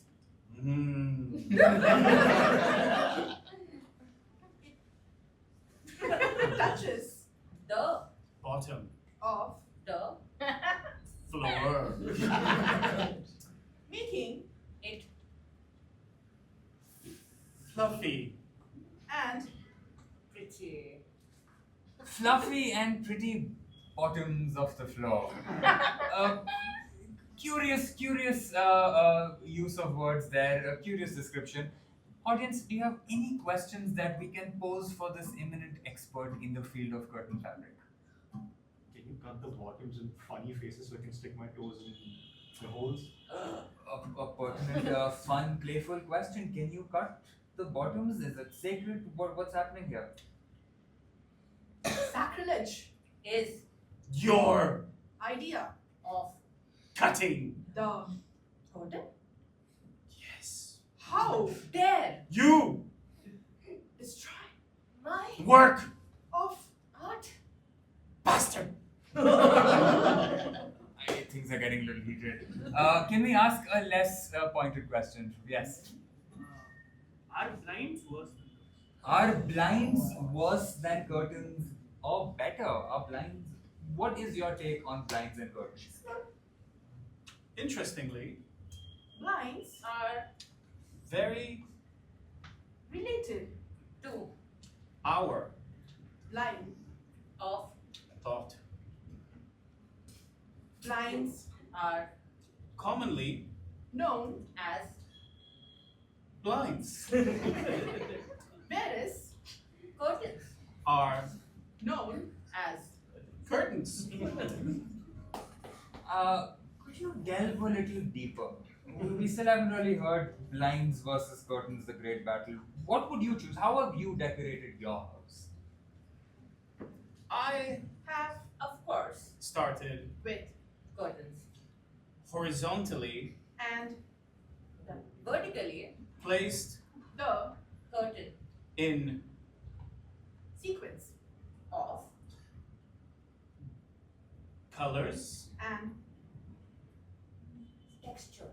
Touches the Bottom of the floor. making it Fluffy. and pretty. Fluffy and pretty bottoms of the floor. Curious use of words there, a curious description. Audience, do you have any questions that we can pose for this eminent expert in the field of curtain fabric? Can you cut the bottoms in funny faces so I can stick my toes in the holes? A pertinent, fun, playful question. Can you cut the bottoms? Is it sacred? What's happening here? sacrilege. Is Your Idea. of cutting. The. curtain. Yes. How. Dare You Destroy. my work, Of. art. bastard. Things are getting a little heated. Can we ask a less pointed question? Yes. Are blinds worse? Are blinds worse than curtains or better? Are blinds? What is your take on blinds and curtains? Interestingly, Blinds are very related To our blind. of thought. Blinds are Commonly known as blinds whereas curtains. are known As curtains. Could you delve a little deeper? We still haven't really heard blinds versus curtains, the great battle. What would you choose? How have you decorated your house? I have Of course, started with curtains. horizontally and Vertically, placed the curtain in sequence of colors and texture.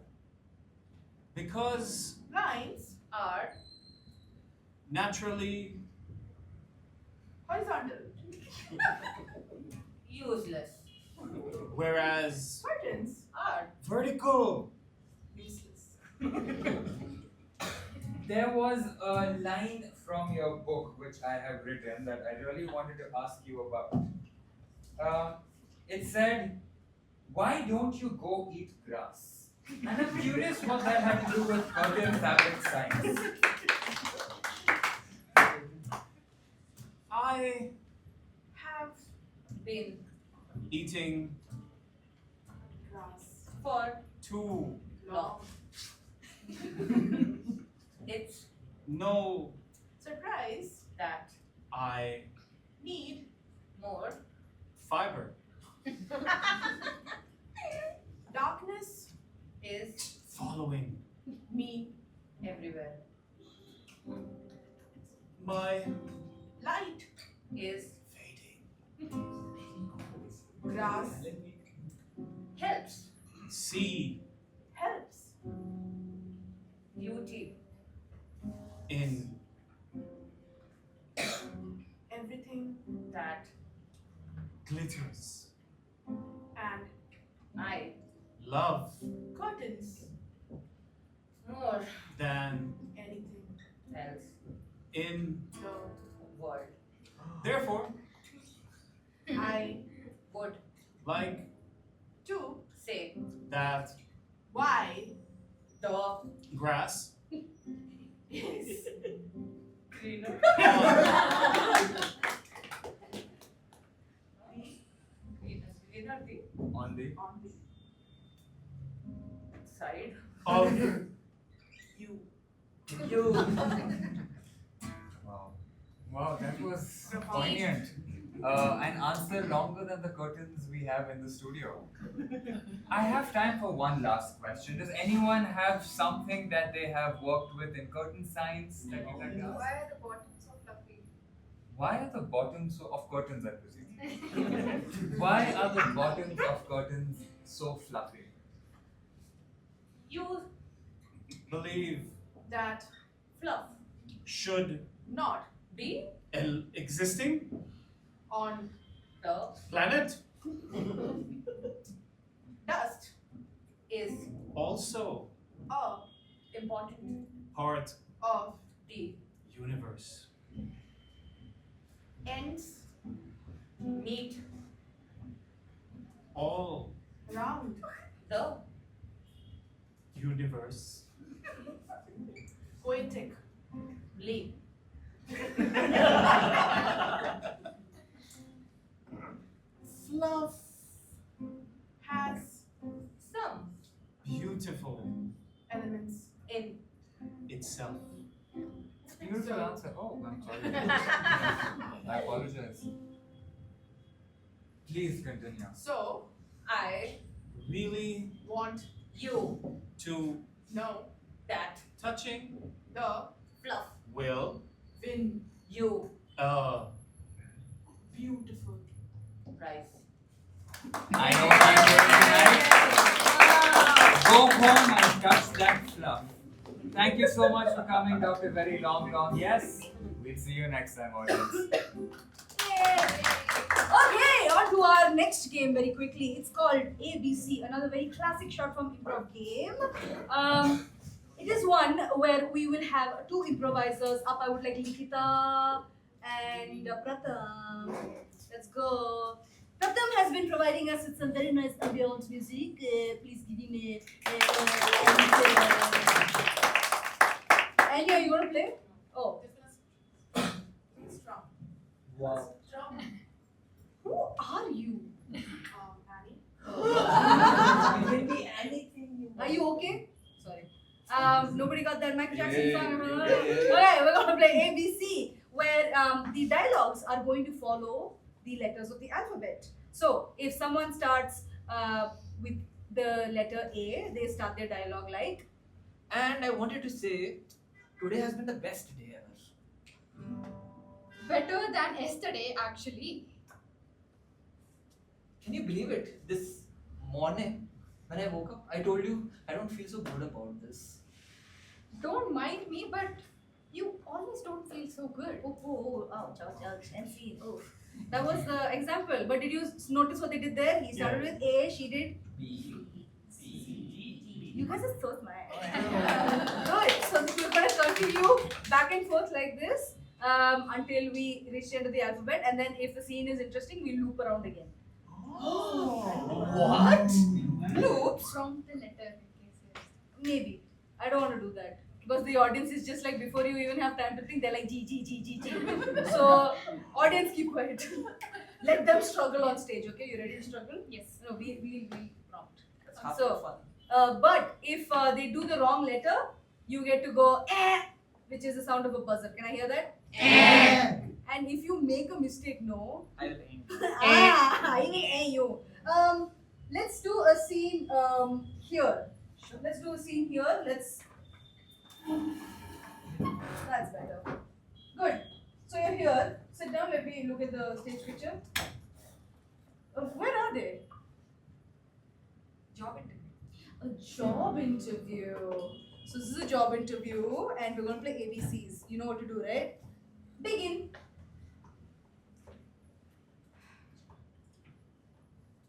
because blinds Are naturally horizontal. Useless. Whereas Curtains. Are vertical. Useless. There was a line from your book which I have written that I really wanted to ask you about. It said, "Why don't you go eat grass?" And I'm curious what that had to do with curtain fabric science. I have been eating Grass. for too long. It's no Surprise. that I Need. more fiber Darkness. is following Me. everywhere. my Light. Is fading. Grass. helps See Helps. beauty in Everything. that glitters. And I Love curtains. more than Anything. else in. The world. Therefore, I Would like to say that why the grass is greener greener the On the on the side of you. you. Wow. Wow, that was poignant. An answer longer than the curtains we have in the studio. I have time for one last question. Does anyone have something that they have worked with in curtain science that you'd like to ask? Why are the bottoms so fluffy? Why are the bottoms of curtains, I presume? Why are the bottoms of curtains so fluffy? You believe That fluff should not be existing on the planet dust is also of important part of the universe. ends meet All round the universe poetic leaf fluff has some beautiful elements in itself. Beautiful answer. Oh, I'm sorry. I apologize. Please continue. so I Really want you to know that touching the fluff will win you beautiful price. I know what I'm doing tonight. Go home and touch that fluff. Thank you so much for coming, Dr. Very Long Yes. We'll see you next time, audience. Okay, on to our next game very quickly. It's called ABC, another very classic short form improv game. It is one where we will have two improvisers. Up, I would like Likita and Pratham. Let's go. Pratham has been providing us with some very nice ambience music. Please give him Anya, you want to play? Oh. strong Wow. strong Who are you? Annie It can be anything you Are you okay? Sorry. Nobody got that Michael Jackson Yeah, song? yeah, Okay, we're gonna play ABC, where the dialogues are going to follow the letters of the alphabet. So if someone starts with the letter A, they start their dialogue like, And I wanted to say, today has been the best day ever. Better than yesterday, actually. Can you believe it? This morning, when I woke up, I told you I don't feel so good about this. Don't mind me, but you always don't feel so good. oh, ouch, ouch, ouch, and see, oh. That was the example. But did you notice what they did there? He started with A, she did. B. You guys are so smart. Good. So we're going to continue back and forth like this until we reach the end of the alphabet. And then if the scene is interesting, we loop around again. What? Loops? From the letter, in case yes. Maybe. I don't want to do that. Because the audience is just like before you even have time to think, they're like G, G, G, G, G. So, audience, keep quiet. Let them struggle on stage, okay? You ready to struggle? Yes. No, we prompt. That's half So, the fun. But if they do the wrong letter, you get to go which is the sound of a buzzer. Can I hear that? And if you make a mistake, no. I will aim. I will you. Let's do a scene here. Let's do a scene here. That's better. Good. So you're here. Sit down. Let me look at the stage picture. Where are they? Job interview. A job interview. So this is a job interview, and we're gonna play ABCs. You know what to do, right? Begin.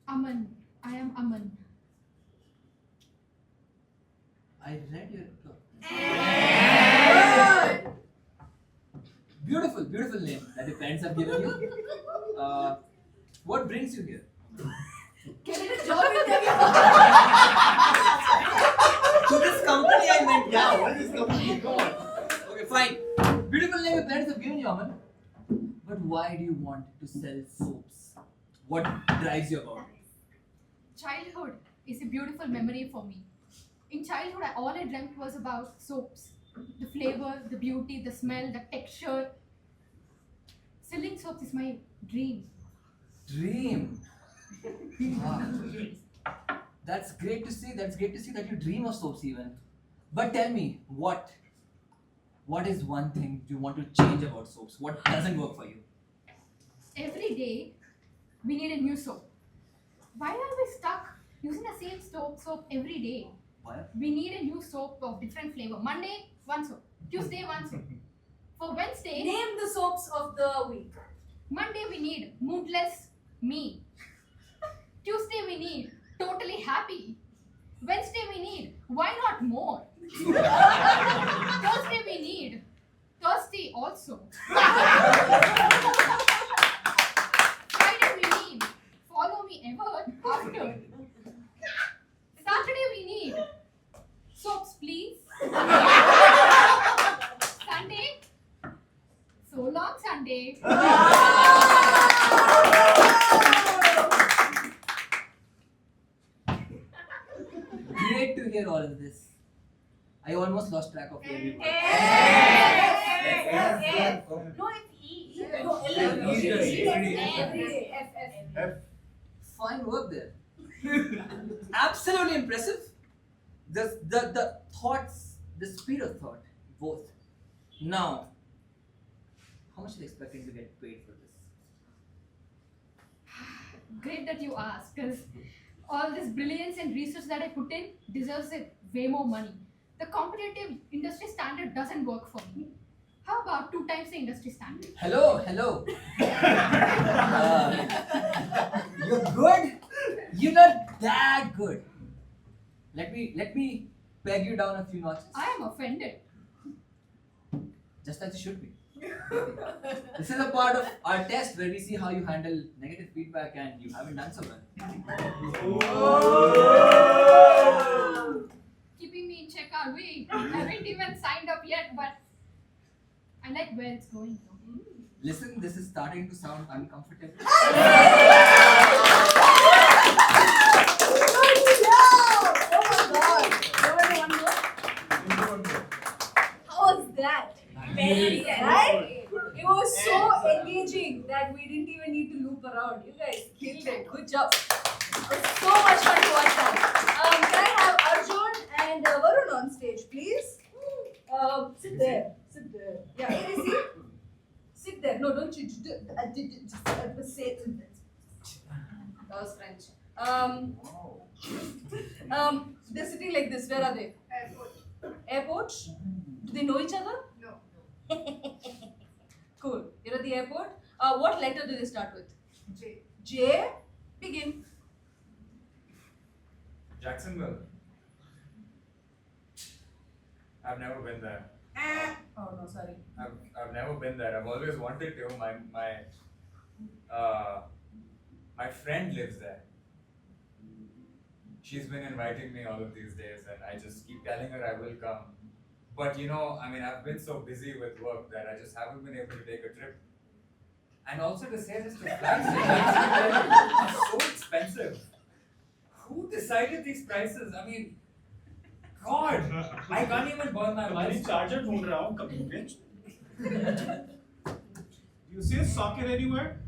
Aman. I am Aman. I read your book. Good. Beautiful, beautiful name that your parents have given you. What brings you here? Get it a job interview. To this company I meant. Yeah, what is company? Come on. Okay, fine. Beautiful name your parents have given you, Aman. But why do you want to sell soaps? What drives you about it? Childhood is a beautiful memory for me. In childhood, all I dreamt was about soaps. The flavor, the beauty, the smell, the texture. Selling soaps is my dream. Dream. Wow. That's great to see. That's great to see that you dream of soaps even. But tell me, what is one thing you want to change about soaps? What doesn't work for you? Every day, we need a new soap. Why are we stuck using the same soap every day? Why? We need a new soap of different flavor. Monday, one soap. Tuesday, one soap. For Wednesday, Name the soaps of the week. Monday we need moodless me. Tuesday we need totally happy. Wednesday we need why not more. Thursday we need thirsty also. Friday we need follow me ever after. Saturday we need soaps please. Sunday, so long Sunday. Great to hear all of this. I almost lost track of where we were. No, it's E. No, E. Every day. F. Fine work there. Absolutely impressive. The thoughts, the speed of thought, both. Now, how much are you expecting to get paid for this? Great that you asked, because all this brilliance and research that I put in deserves it way more money. The competitive industry standard doesn't work for me. How about 2 times the industry standard? Hello. You're good. You're not that good. Let me peg you down a few notches. I am offended. Just as you should be. This is a part of our test where we see how you handle negative feedback, and you haven't done so well. Keeping me in check are we? I haven't even signed up yet, but I like where it's going. Listen, this is starting to sound uncomfortable. Good job! Oh my god. How was that? Very right? It was so engaging that we didn't even need to loop around. You guys killed it. Good job. It was so much fun to watch that. Can I have Arjun and Varun on stage, please? Sit there. Yeah, ABC. Sit there. No, don't you just say it. That was French. They're sitting like this. Where are they? Airport? Do they know each other? No. Cool. You're at the airport. What letter do they start with? J. J. Begin. Jacksonville. I've never been there. Oh no, sorry. I've never been there. I've always wanted to. My friend lives there. She's been inviting me all of these days, and I just keep telling her I will come. But you know, I mean, I've been so busy with work that I just haven't been able to take a trip. And also to say this, the flights are so expensive. Who decided these prices? I mean, God, I can't even burn my तुम्हारी miles. charger ढूंढ रहा हूँ कभी भी. Do you see a socket anywhere?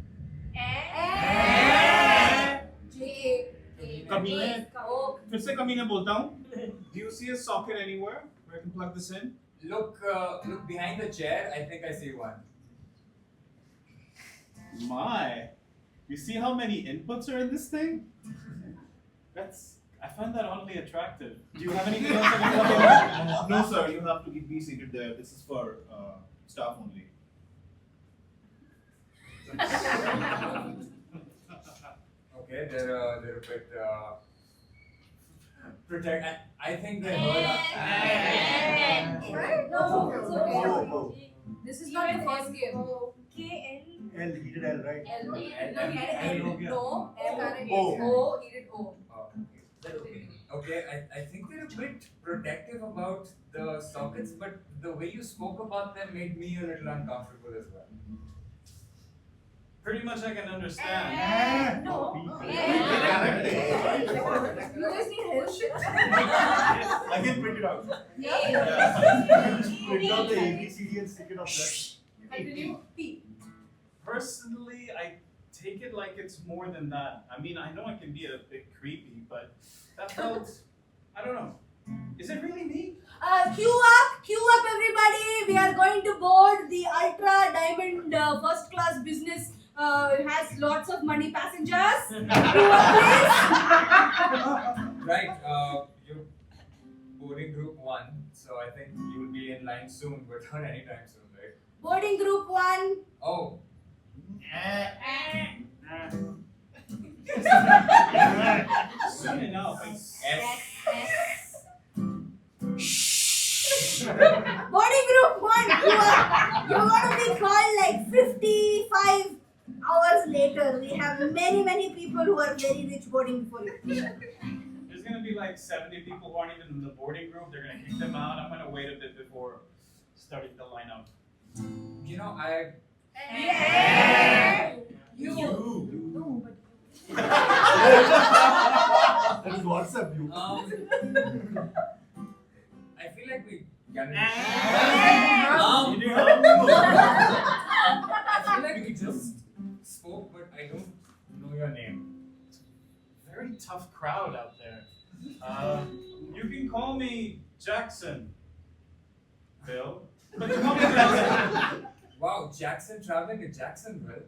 J. कमीने. O. फिर से कमीने बोलता हूँ. Do you see a socket anywhere where I can plug this in? Look behind the chair. I think I see one. My, you see how many inputs are in this thing? I find that oddly attractive. Do you have anything else I can plug in? No, sir, you have to be seated there. This is for staff only. Okay, they're a bit protect. I think they heard. Right? No, it's okay. Oh. This is not the first game. L, he did L, right? L. No, he had L L. हो गया. No, M. O. O. He did O. Okay, I think they're a bit protective about the sockets, but the way you spoke about them made me a little uncomfortable as well. Pretty much I can understand. No. Oh. You guys need help? I can print it out. Print out the ABCD and stick it on that. Continue. P. Personally, I take it like it's more than that. I mean, I know it can be a bit creepy, but that felt, I don't know. Is it really me? Queue up everybody. We are going to board the Ultra Diamond first class business. Has lots of money passengers. Queue up, please. Right, you're boarding group 1, so I think you'll be in line soon, but not anytime soon, right? Boarding group 1. Oh, Soon enough. S. Boarding group 1. You're going to be called like 55 hours later. We have many people who are very rich boarding before you. There's gonna be like 70 people who aren't even in the boarding group. They're gonna kick them out. I'm gonna wait a bit before starting the lineup. You know, I That is WhatsApp view. I feel like we can. You do I feel like we just spoke, but I don't know your name. Very tough crowd out there. You can call me Jackson. Bill. But you call me Jackson. Wow, Jackson traveling to Jacksonville.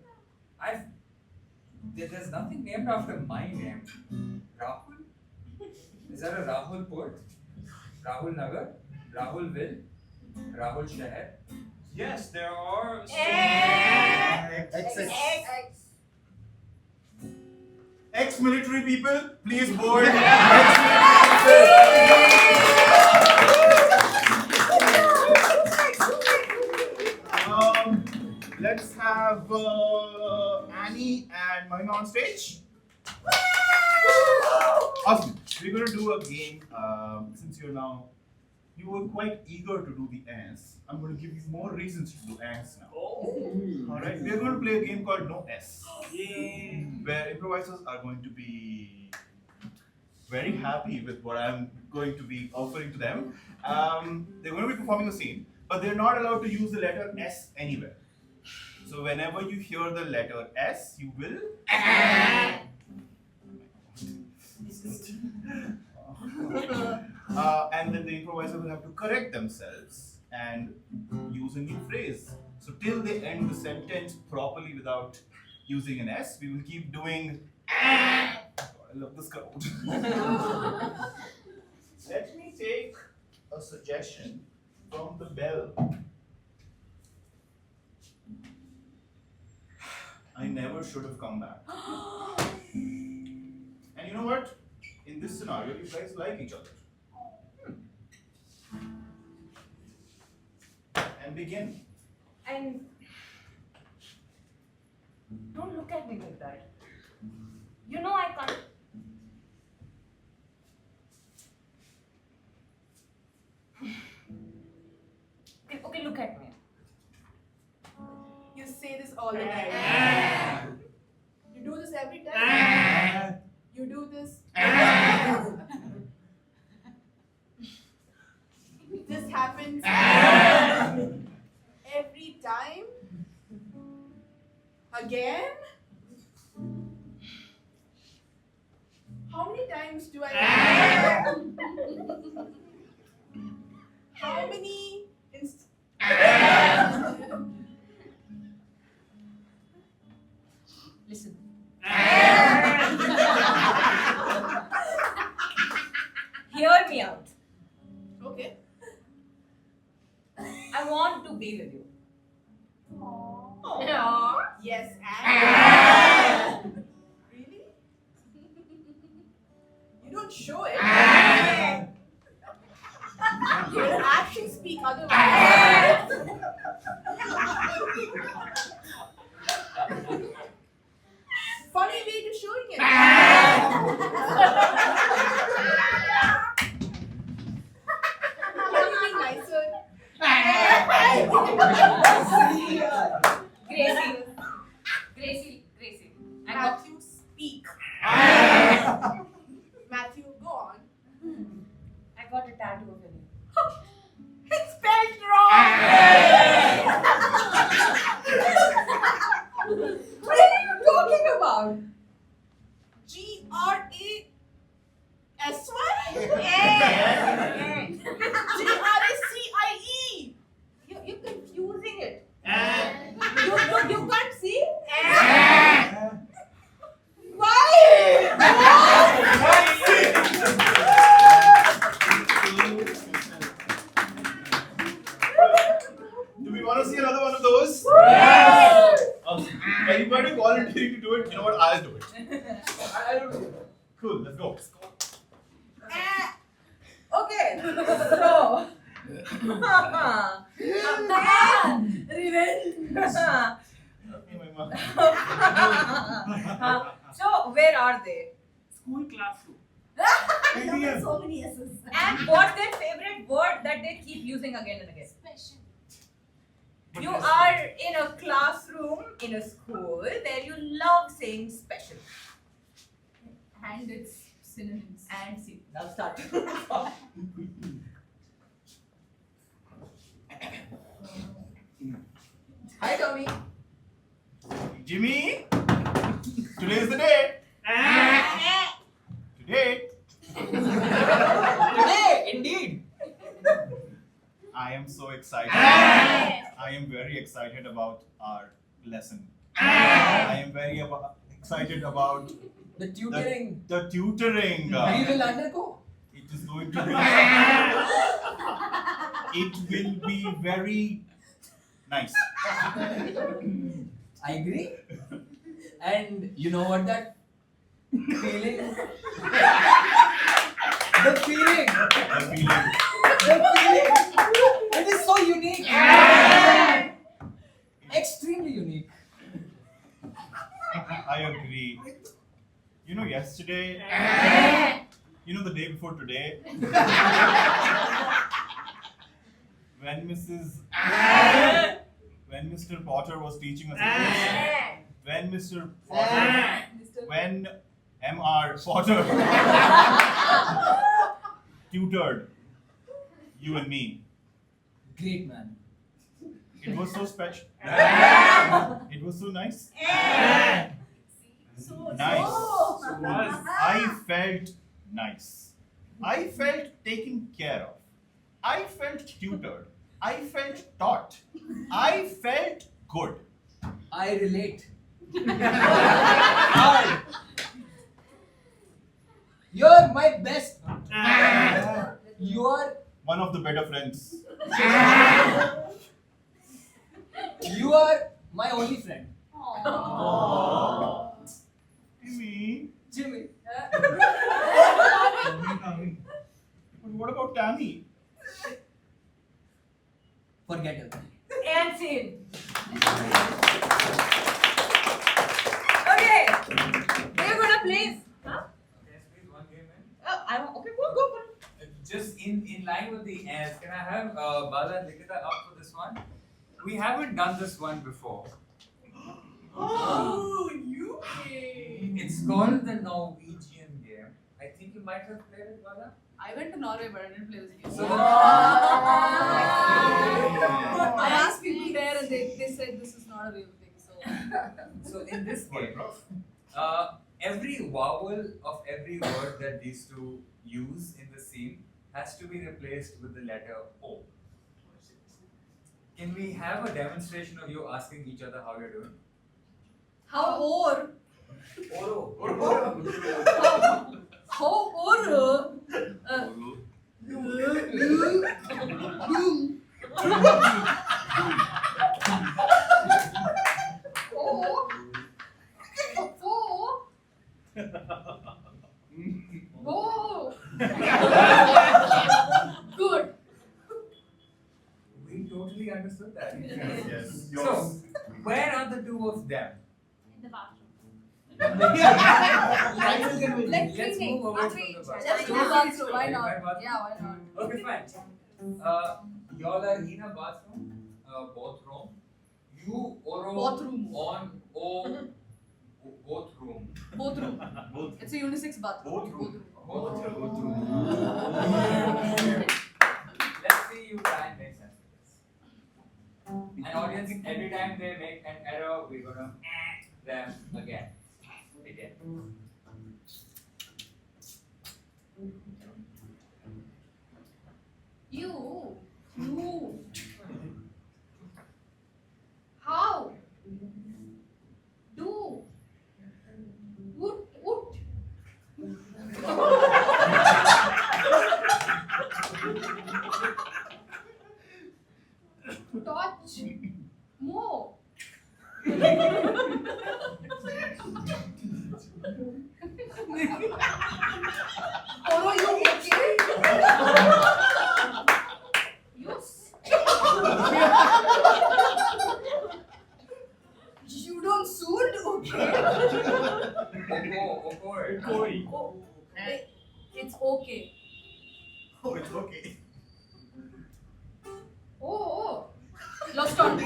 There's nothing named after my name. Rahul? Is that a Rahul Port? Rahul Nagar? Rahul Ville? Rahul Shahar? Yes, there are. Ex-military people, please board. Let's have Annie and Mahima on stage. Awesome. We're going to do a game. Since you were quite eager to do the ants, I'm going to give you more reasons to do ants now. Alright, we're going to play a game called No S. Where improvisers are going to be very happy with what I'm going to be offering to them. They're going to be performing a scene, but they're not allowed to use the letter S anywhere. So whenever you hear the letter S, you will. And then the improviser will have to correct themselves and use a new phrase. So till they end the sentence properly without using an S, we will keep doing. I love this crowd. Let me take a suggestion from the bell. I never should have come back. And you know what? In this scenario, you guys like each other. And begin. And don't look at me like that. You know I can't. Okay, look at me. You say this all the time. You do this every time. You do this. This happens every time. Again? How many times do I? How many? Listen. Hear me out. Okay. I want to be with you. Yes, and really? You don't show it. Your actions speak otherwise. Funny way to showing it. Can you be nicer? Gracie. I got, Matthew, speak. Matthew, go on. I got a tattoo of you. It's spelled wrong. What are you talking about? Grassy? Gracie? You're confusing it. You can't see? Why? Do we want to see another one of those? Anybody volunteering to do it? You know what? I'll do it. I don't know. Cool, let's go. Okay. So. So where are they? School classroom. So many S's. And what's their favorite word that they keep using again and again? Special. You are in a classroom in a school where you love saying special. And its synonyms. And see, now start. Hi, Tommy. Jimmy, today is the day. Today, Today, indeed. I am so excited. I am very excited about our lesson. I am very excited about The tutoring. the tutoring. We will undergo. It is going to be. It will be very nice. I agree. And you know what that feeling? The feeling. The feeling. The feeling. It is so unique. Extremely unique. I agree. You know, yesterday, you know, the day before today, when Mr. Potter was teaching us English, when Mr. Potter, when Mr. Potter tutored you and me, Great man. it was so special. It was so nice. Nice. I felt nice. I felt taken care of. I felt tutored. I felt taught. I felt good. I relate. Hard. You're my best. You're One of the better friends. you are my only friend. Jimmy. Jimmy. What about Tammy? Forget it. And scene. Okay. We're gonna please. Huh? Yes, please, one game in. Okay, go for it. Just in line with the ads, can I have Bala and Likita up for this one? We haven't done this one before. Oh, you It's called the Norwegian game. I think you might have played it, Bala. I went to Norway, but I didn't play this game. So I asked people there, and they said this is not a real thing. So in this game, every vowel of every word that these two use in the scene has to be replaced with the letter O. Can we have a demonstration of you asking each other how you're doing? How or Good. We totally understood that. Yes. So, where are the two of them? In the bathroom. Like Let's cleaning. move away from the bathroom. Let's do bathroom. Why not? Right, bathroom? Yeah, why not? Okay, fine. Y'all are in a bathroom, both room. You Oro Bathroom. on both room. Both room. It's a unisex bathroom. Both room. Let's see you try and make sense of this. An audience, every time they make an error, we're gonna them again. You. How? Do. Would. Touch. More. Oro, you okay? Yes. You don't soon okay? Oh, it's okay. Oh, it's okay. Oh. Lost on.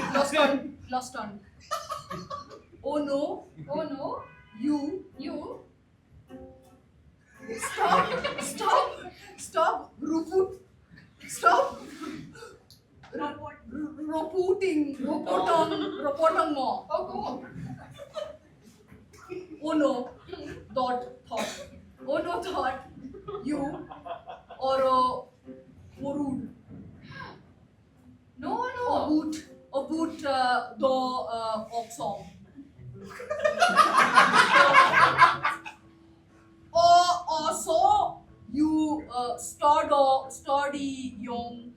Oh no. Oh no. You. Stop. Repotong mo. Oh go. Oh no. Thought. Oh no thought. You. Or rude. No. A boot do oxong. Or so you study yung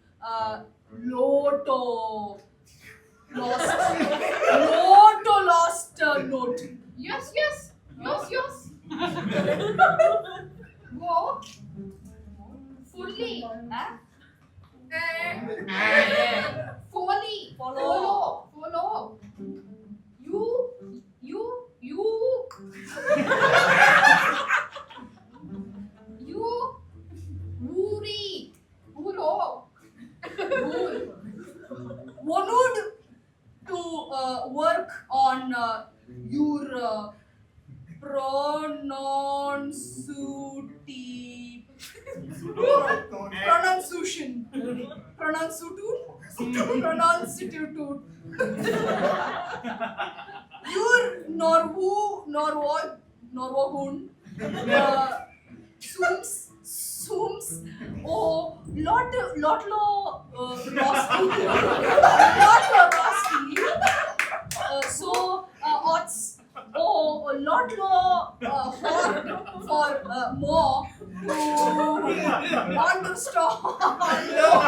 loto lost note. Yes. Go. Fully. Huh? Fully. Follow. You. Woori. Wooro. Wanted to work on your pronunciation. Your Norwohun Sums lot rosti. So odds lot for more to understand. Oh my God.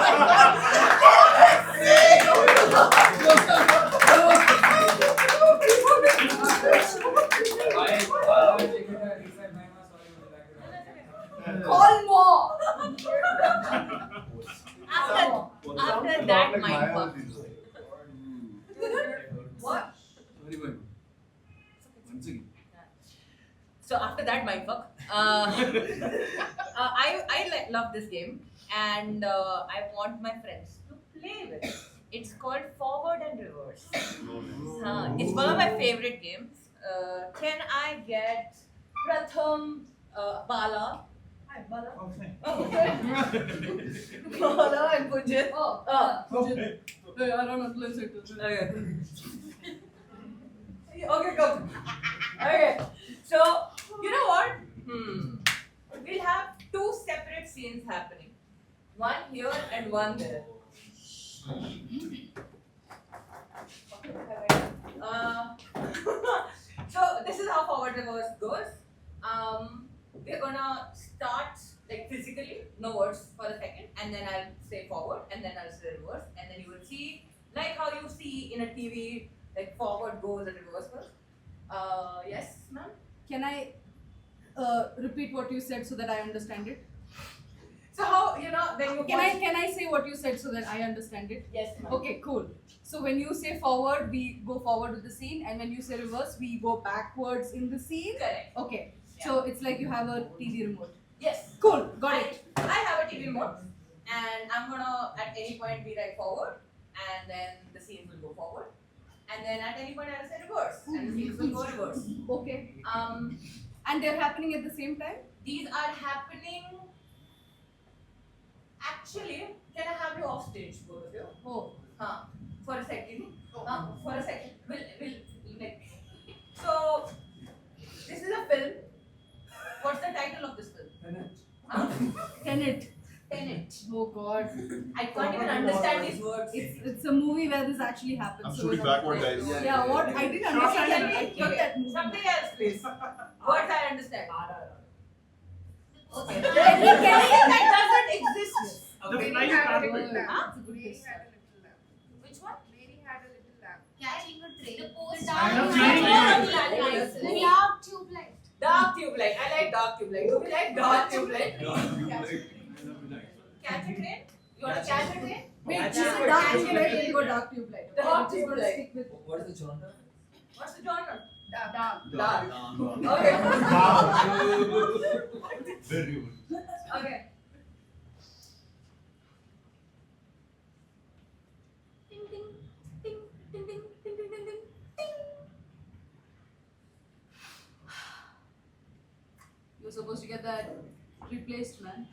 that mindfuck. What? Very good. Once again. So after that mindfuck, I love this game, and I want my friends to play with it. It's called Forward and Reverse. It's one of my favorite games. Can I get Pratham, Bala? Hi, Bala. Bala and Pujit. Pujit. Hey, I don't know, let's it. Okay. Okay, go. Okay. So, you know what? We'll have two separate scenes happening. One here and one there. So this is how forward reverse goes. We're gonna start like physically, no words for a second, and then I'll say forward, and then I'll say reverse, and then you will see like how you see in a TV, like forward goes and reverse goes. Yes, ma'am. Can I repeat what you said so that I understand it? So how when you Can I say what you said so that I understand it? Yes, ma'am. Okay, cool. So when you say forward, we go forward with the scene, and when you say reverse, we go backwards in the scene. Correct. Okay. So it's like you have a TV remote. Yes. Cool. Got it. I have a TV remote, and I'm gonna at any point be like forward, and then the scenes will go forward, and then at any point I'll say reverse, and the scenes will go reverse. Okay. And they're happening at the same time? These are happening. Actually, can I have you off stage, both of you? Oh. For a second. For a second. We'll like. So, this is a film. What's the title of this film? Tenet. Tenet. Oh God. I can't even understand these words. It's a movie where this actually happens. I'm so shooting we're not- backward, guys. Yeah, what? I didn't understand Tell it. me, I hate that movie. something else, please. Words I understand. Okay. That doesn't exist. The Mary flying had a carpet. little lamb. Huh? Mary had a little lamb. Which one? Mary had a little lamb. Catching a train. The post. Dark tube light. Dark tube light. I like dark tube light. Do we like dark tube light? Catch a train? You want to catch a train? Wait, Catch she a said train. dark tube light, we'll go dark tube light. Okay, Dark I'm just tube gonna light. stick with What is the genre? What's the genre? Dark. Dark. Okay. Very good. Okay. Ding ding ding ding ding ding ding ding ding ding. You're supposed to get that replaced, man.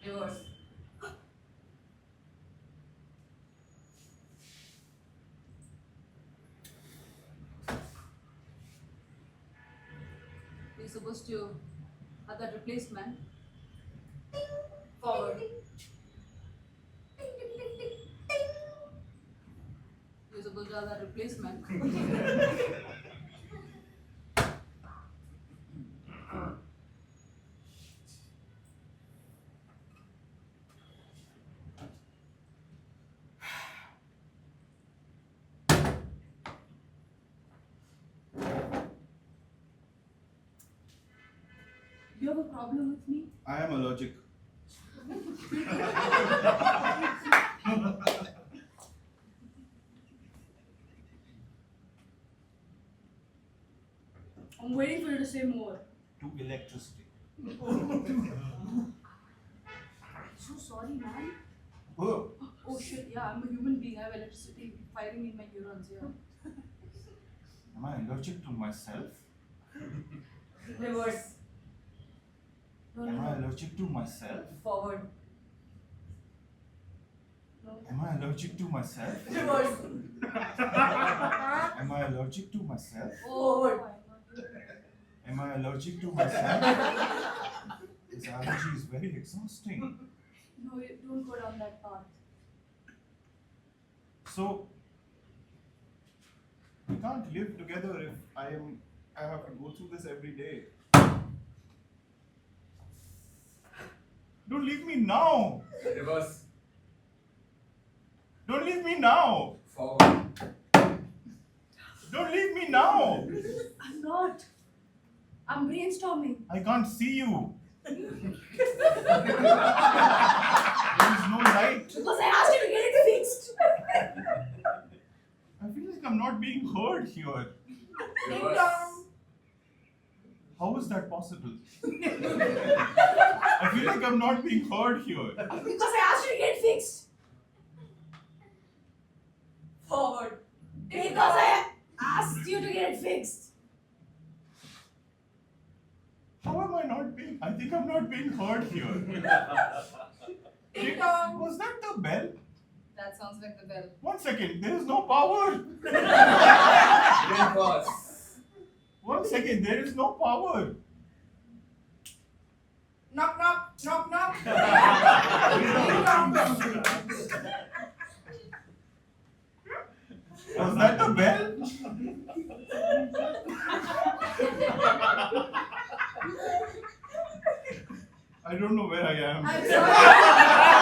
Reverse. You're supposed to have that replaced, man. Forward. You're supposed to have that replacement. You have a problem with me? I am allergic. I'm waiting for you to say more. To electricity. So sorry, man. Oh, Oh shit, yeah, I'm a human being. I have electricity firing in my neurons, yeah. Am I allergic to myself? Reverse. Am I allergic to myself? Forward. Am I allergic to myself? Reverse. Am I allergic to myself? Forward. Am I allergic to myself? This allergy is very exhausting. No, you don't go down that path. so we can't live together if I have to go through this every day. Don't leave me now. Reverse. Don't leave me now. Forward. Don't leave me now. I'm not. I'm brainstorming. I can't see you. There is no light. Because I asked you to get it fixed. I feel like I'm not being heard here. Ding dong. How is that possible? I feel like I'm not being heard here. Because I asked you to get it fixed. Forward. Because I asked you to get it fixed. How am I not being? I think I'm not being heard here. Ding dong. Was that the bell? That sounds like the bell. 1 second, there is no power. There was. 1 second, there is no power. Knock knock knock knock. Was that the bell? I don't know where I am. I'm sorry.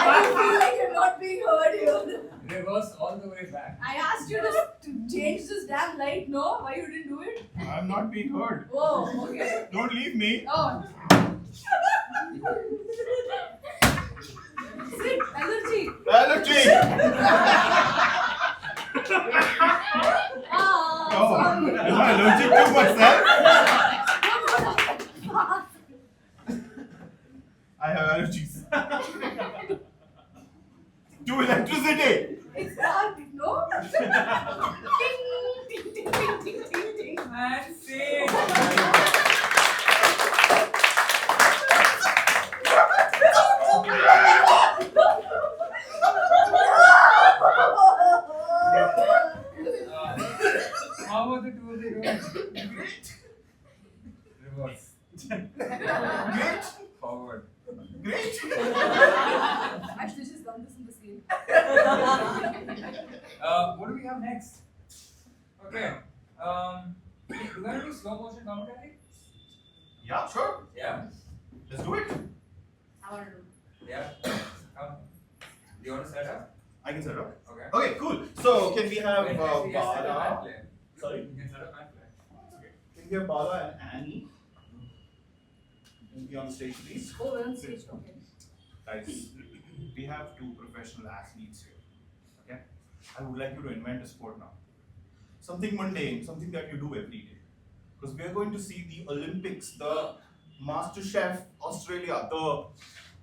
I feel like you're not being heard here. Reverse all the way back. I asked you to change this damn light. No, why you didn't do it? I'm not being heard. Oh, okay. Don't leave me. Oh, Sit. Allergy. Allergy. Oh, sorry. am I allergic to myself? I have allergies. To electricity. It's dark, no? Ding, ding, ding, ding, ding, ding, ding. That's it. How were the 2 of you doing? Reverse. Great. Forward. Great. actually, just done this in this game. What do we have next? Okay. We're gonna do slow motion commentary? Yeah, sure. Yeah. Let's do it. I want to do. Yeah. Come. Do you want to set up? I can set it up. Okay. Okay, cool. So can we have Wait, we can set up and Bala? play. Sorry. You can set up and play. Okay. Can we have Bala and Annie? Can be on stage, please. Oh, we're on stage. Okay. Guys, we have 2 professional athletes here. Okay? I would like you to invent a sport now. Something mundane, something that you do every day. Because we are going to see the Olympics, the MasterChef Australia,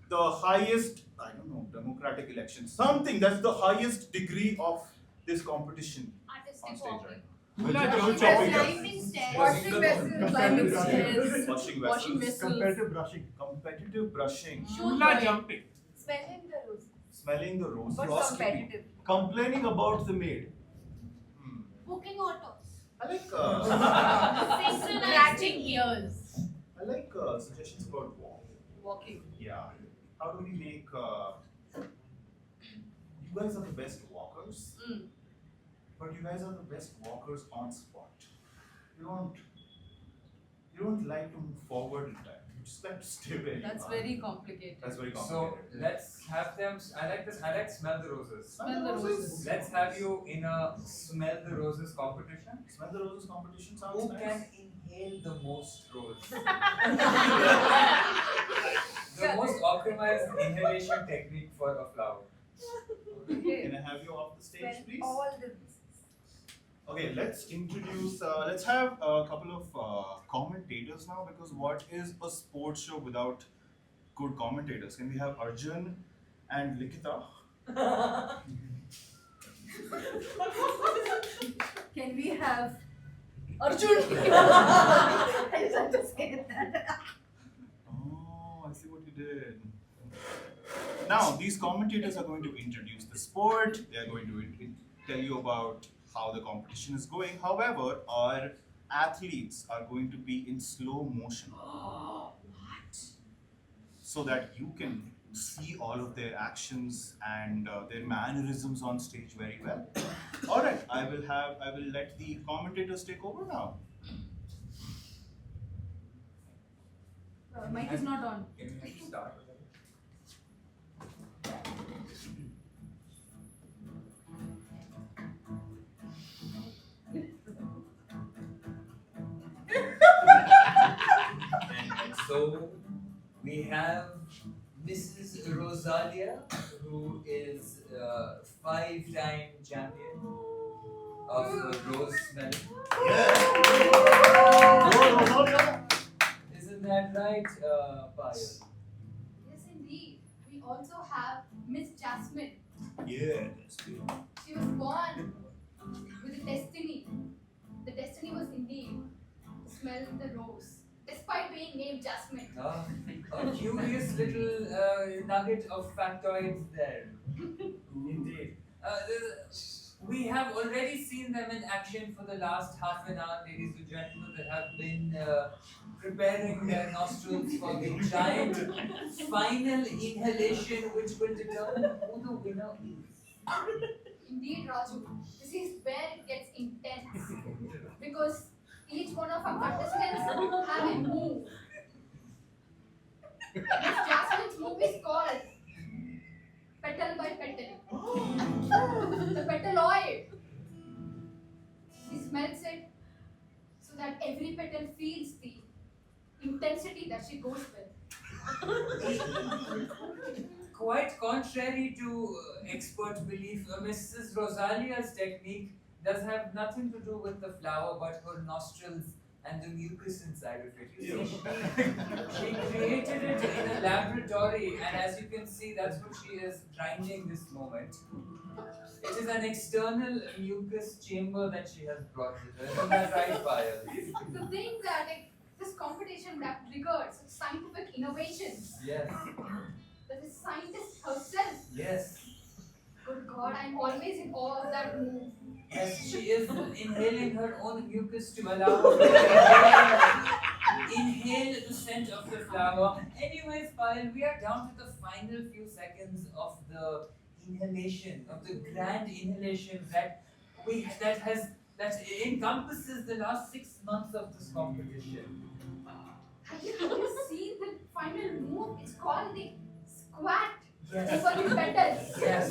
the highest, I don't know, democratic election, something that's the highest degree of this competition on Artistic stage walking. right now. Washing Climbing stairs. Washing vessels, climbing stairs, Washing washing vessels, vessels, competitive brushing, Hula jumping. Smelling the roses. smelling the roses, But competitive. Complaining about the maid. Booking autos. I like Synchronizing ears. I like suggestions about walking. yeah. How do we make you guys are the best walkers, but you guys are the best walkers on spot. You don't like to move forward in time. You just like to stay where you That's are. very complicated. That's very So complicated. let's have them. I like this. I like smell the roses. Smell the roses. Let's have you in a smell the roses competition. Smell the roses competition sounds Who nice. can inhale the most rose? The most optimized inhalation technique for a flower. Can I have you off the stage, please? All the Okay, let's introduce, let's have a couple of commentators now, because what is a sports show without good commentators? Can we have Arjun and Likita? Can we have Arjun? I just had to say that. Oh, I see what you did. Now, these commentators are going to introduce the sport, they are going to tell you about how the competition is going. However, our athletes are going to be in slow motion. So that you can see all of their actions and their mannerisms on stage very well. All right, I will let the commentators take over now. Mic is not on. Can we start? So we have Mrs. Rosalia, who is five-time champion of rose smelling. Isn't that right, Payal? Yes, indeed. We also have Miss Jasmine. Yeah, that's good. She was born with a destiny. The destiny was indeed to smell the rose, despite being named Jasmine. A curious little nugget of factoids there. Indeed. We have already seen them in action for the last half an hour, ladies and gentlemen. They have been preparing their nostrils for the giant final inhalation, which will determine who the winner is. Indeed, Raju. This is where it gets intense. Because each one of our contestants have a move. Miss Jasmine's move is called Petal by Petal. The petal oil. She smells it so that every petal feels the intensity that she goes with. Quite contrary to expert belief, Mrs. Rosalia's technique does have nothing to do with the flower but her nostrils and the mucus inside of it. You see, she created it in a laboratory, and as you can see, that's what she is grinding this moment. It is an external mucus chamber that she has brought with her. Isn't that right, Payal? The thing that this competition that triggered such scientific innovations. Yes. That is scientist herself. Yes. Good God, I'm always in awe of that move. Yes, she is inhaling her own mucus to allow her to inhale the scent of the flower. Anyways, Payal, we are down to the final few seconds of the inhalation, of the grand inhalation that encompasses the last 6 months of this competition. Have you seen the final move? It's called the squat Yes. over the petals. Yes.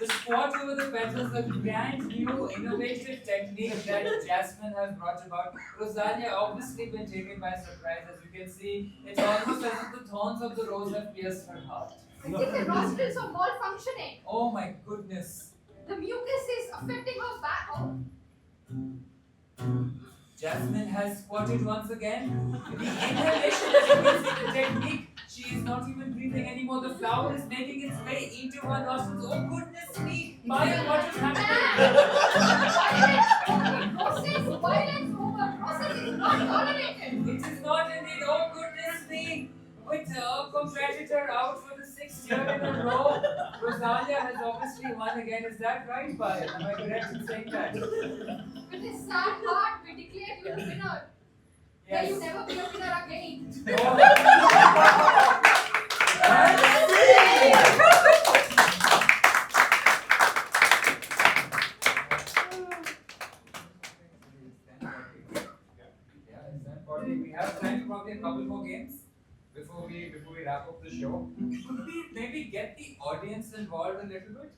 The squat over the petals, the grand new innovative technique that Jasmine has brought about. Rosalia obviously been taken by surprise. As you can see, it's almost as if the thorns of the rose have pierced her heart. I think the nostrils are malfunctioning. Oh my goodness. The mucus is affecting her back. Oh, Jasmine has squatted once again. The inhalation, as you can see, the technique. She is not even breathing anymore. The flower is making its way into her nostrils. Oh goodness me! Payal, what is happening? Violence over process is not tolerated. It is not indeed. Oh goodness me! With a competitor out for the 6th year in a row, Rosalia has obviously won again. Is that right, Payal? Am I correct in saying that? With a sad heart, we declare you the winner. May you never be a winner again. We have time for probably a couple more games before we wrap up the show. Could we maybe get the audience involved a little bit?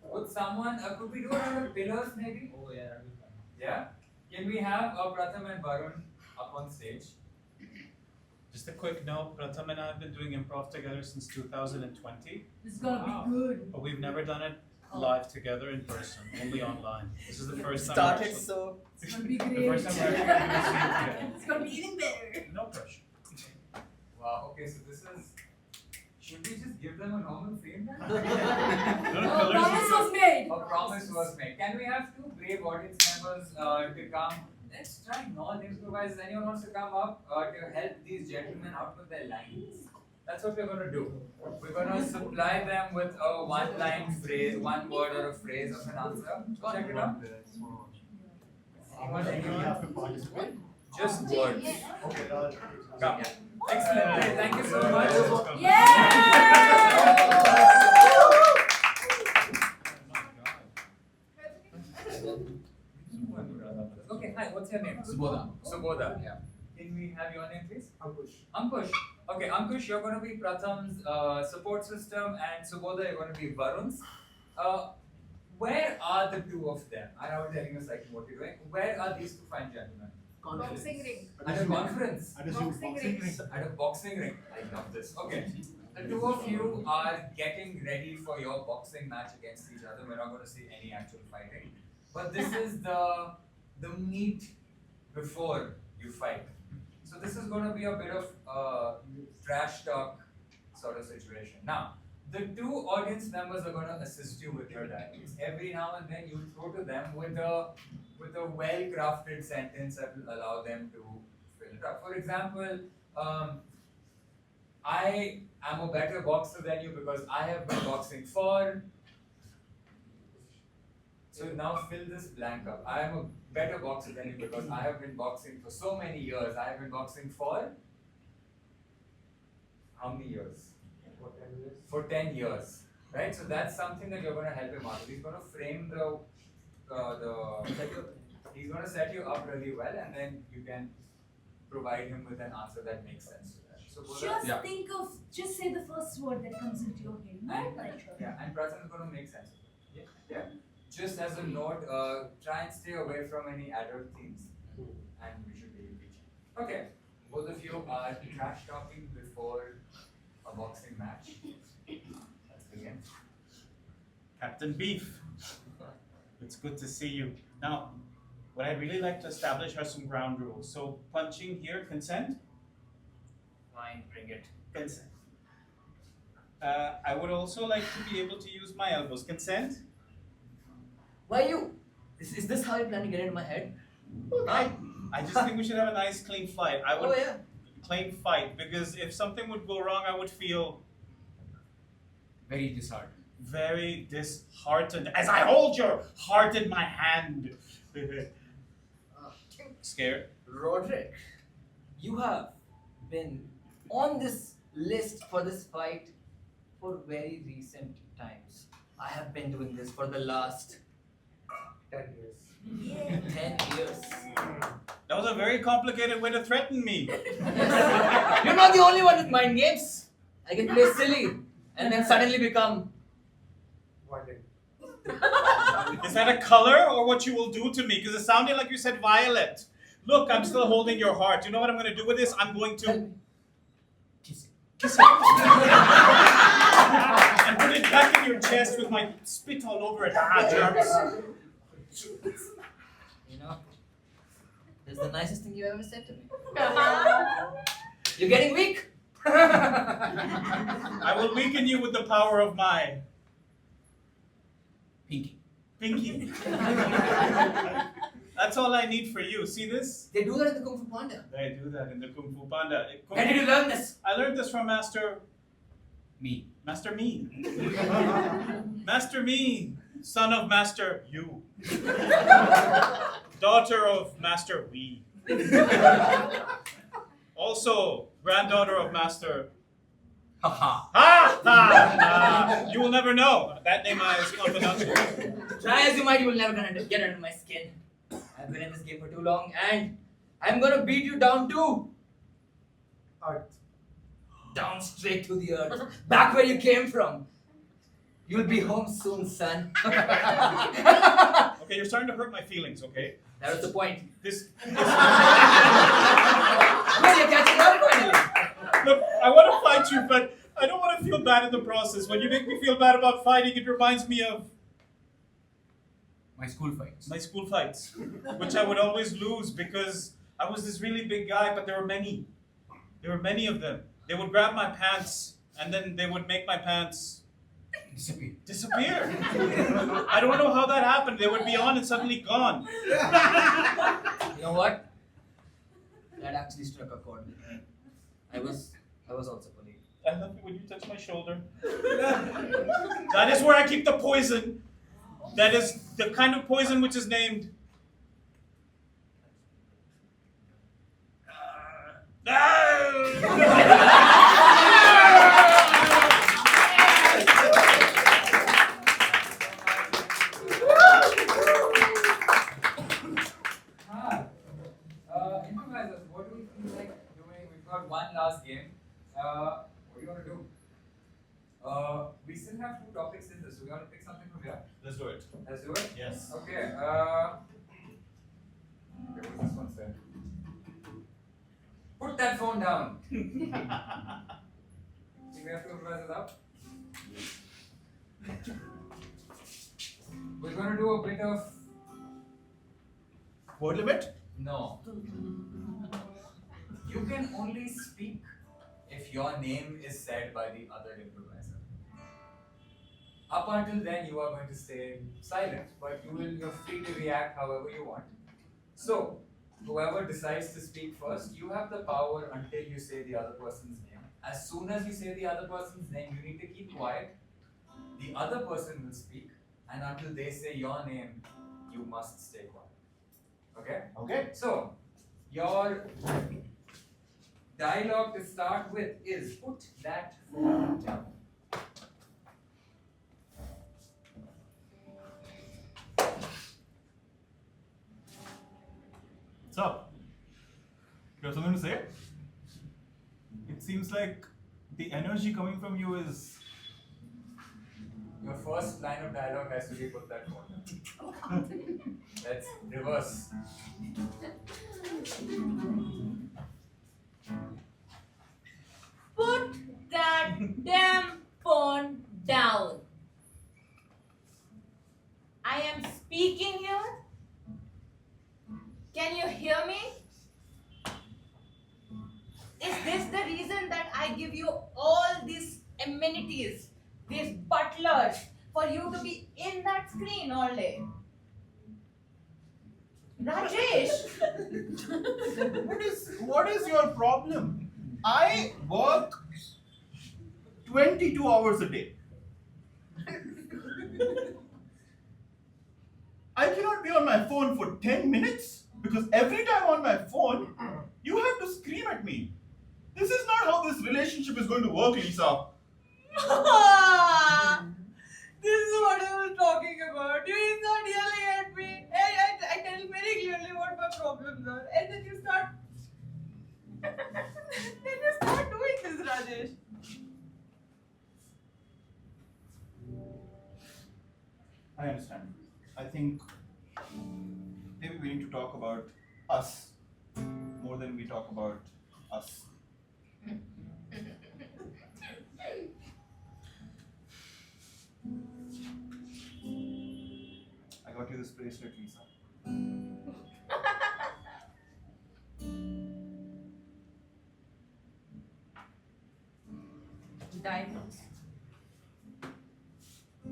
Would someone, could we do it on the pillars maybe? Oh yeah, that'd be fun. Yeah? Can we have Pratham and Varun up on stage? Just a quick note, Pratham and I have been doing improv together since 2020. This is gonna be good. But we've never done it live together in person, only online. This is the first time. Started actually- so it's gonna be The great. first time we're actually gonna see it together. It's gonna be even better. No pressure. Wow, okay, so this is. Should we just give them a normal theme then? A promise was made. A promise was made. Can we have 2 brave audience members to come? Let's try non-improvise. Anyone wants to come up to help these gentlemen out with their lines? That's what we're going to do. We're going to supply them with a one-line phrase, one word or a phrase of an answer. Check it out. Anyone? Just words. Come. Excellent. Great. Thank you so much. Okay, hi, what's your name? Subodha. Subodha. Yeah. Can we have your name, please? Ankush. Ankush. Okay, Ankush, you're going to be Pratham's support system, and Subodha, you're going to be Varun's. Where are the 2 of them? I know I'm telling you slightly what you're doing. Where are these 2 fine gentlemen? Boxing ring. At a conference. At a Boxing ring. At a boxing ring. I love this. Okay. The two of you are getting ready for your boxing match against each other. We're not going to see any actual fighting. But this is the meat before you fight. So this is going to be a bit of trash talk sort of situation. Now, the two audience members are going to assist you with your dialogues. Every now and then you throw to them with a well-crafted sentence that will allow them to fill it up. For example, I am a better boxer than you because I have been boxing for. So now fill this blank up. I am a better boxer than you because I have been boxing for so many years. I have been boxing for how many years? For 10 years. Right? So that's something that you're going to help him out with. He's going to frame he's going to set you up really well, and then you can provide him with an answer that makes sense to that. So Just say the first word that comes into your head. Not like and Pratham is going to make sense of it. Yeah. Just as a note, try and stay away from any adult themes, and we should be reaching. Okay, both of you are trash talking before a boxing match. Let's begin. Captain Beef, it's good to see you. Now, what I'd really like to establish are some ground rules. So, punching here, consent? Fine, bring it. Consent. I would also like to be able to use my elbows. Consent? Why you? Is this how you plan to get into my head? I just think we should have a nice, clean fight. I would clean fight, because if something would go wrong, I would feel Very disheartened. very disheartened as I hold your heart in my hand. Scared? Roderick, you have been on this list for this fight for very recent times. I have been doing this for the last 10 years. 10 years. That was a very complicated way to threaten me. You're not the only one with mind games. I can play silly and then suddenly become. Is that a color or what you will do to me? Because it sounded like you said violet. Look, I'm still holding your heart. You know what I'm going to do with this? I'm going to Kiss it. kiss it. And put it back in your chest with my spit all over it. Ah, germs. You know, this is the nicest thing you ever said to me. You're getting weak. I will weaken you with the power of my Pinky. pinky. That's all I need for you. See this? They do that in the Kung Fu Panda. They do that in the Kung Fu Panda. Where did you learn this? I learned this from Master Me. Master Me. Master Me, son of Master You. Daughter of Master We. Also, granddaughter of Master. Haha. Ha ha! You will never know. That name is confidential. Try as you might, you will never gonna get under my skin. I've been in this game for too long, and I'm gonna beat you down to earth. Down straight to the earth. Back where you came from. You'll be home soon, son. Okay, you're starting to hurt my feelings, okay? That was the point. This Well, you're catching on finally. Look, I want to fight you, but I don't want to feel bad in the process. When you make me feel bad about fighting, it reminds me of My school fights. my school fights, which I would always lose because I was this really big guy, but there were many. There were many of them. They would grab my pants, and then they would make my pants disappear. I don't know how that happened. They would be on and suddenly gone. You know what? That actually struck a chord with me. I was also bullied. I love it when you touch my shoulder. That is where I keep the poison. That is the kind of poison which is named. Improvisers, what do we feel like doing? We've got one last game. What do you want to do? We still have 2 topics in this. So we want to pick something from here. Let's do it. Let's do it. Yes. Okay. Where was this one, sir? Put that phone down. Think we have to improvise it out? We're gonna do a bit of Word limit? no. You can only speak if your name is said by the other improviser. Up until then, you are going to stay silent, but you're free to react however you want. So, whoever decides to speak first, you have the power until you say the other person's name. As soon as you say the other person's name, you need to keep quiet. The other person will speak, and until they say your name, you must stay quiet. Okay? Okay. So, your dialogue to start with is put that phone down. What's up? You have something to say? It seems like the energy coming from you is. Your first line of dialogue has to be put that phone down. Let's reverse. Put that damn phone down. I am speaking here. Can you hear me? Is this the reason that I give you all these amenities, these butlers, for you to be in that screen all day? Rajesh! What is your problem? I work 22 hours a day. I cannot be on my phone for 10 minutes because every time on my phone, you have to scream at me. This is not how this relationship is going to work, Lisa. This is what I was talking about. You is not yelling at me. I tell you very clearly what my problems are. And then you start doing this, Rajesh. I understand. I think maybe we need to talk about us more than we talk about us. I got you this bracelet, Lisa. Diamonds. I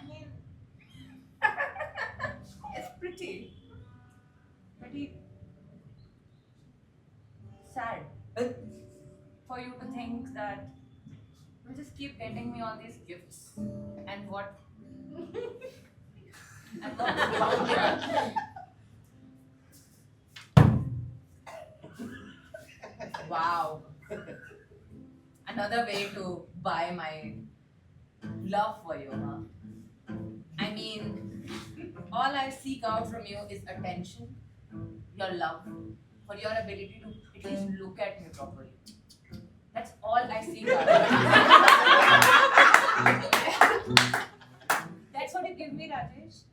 mean, it's pretty sad for you to think that you just keep getting me all these gifts and what and what wow. Another way to buy my love for you, huh? I mean, all I seek out from you is attention, your love, for your ability to at least look at me properly. That's all I seek out. That's what you give me, Rajesh.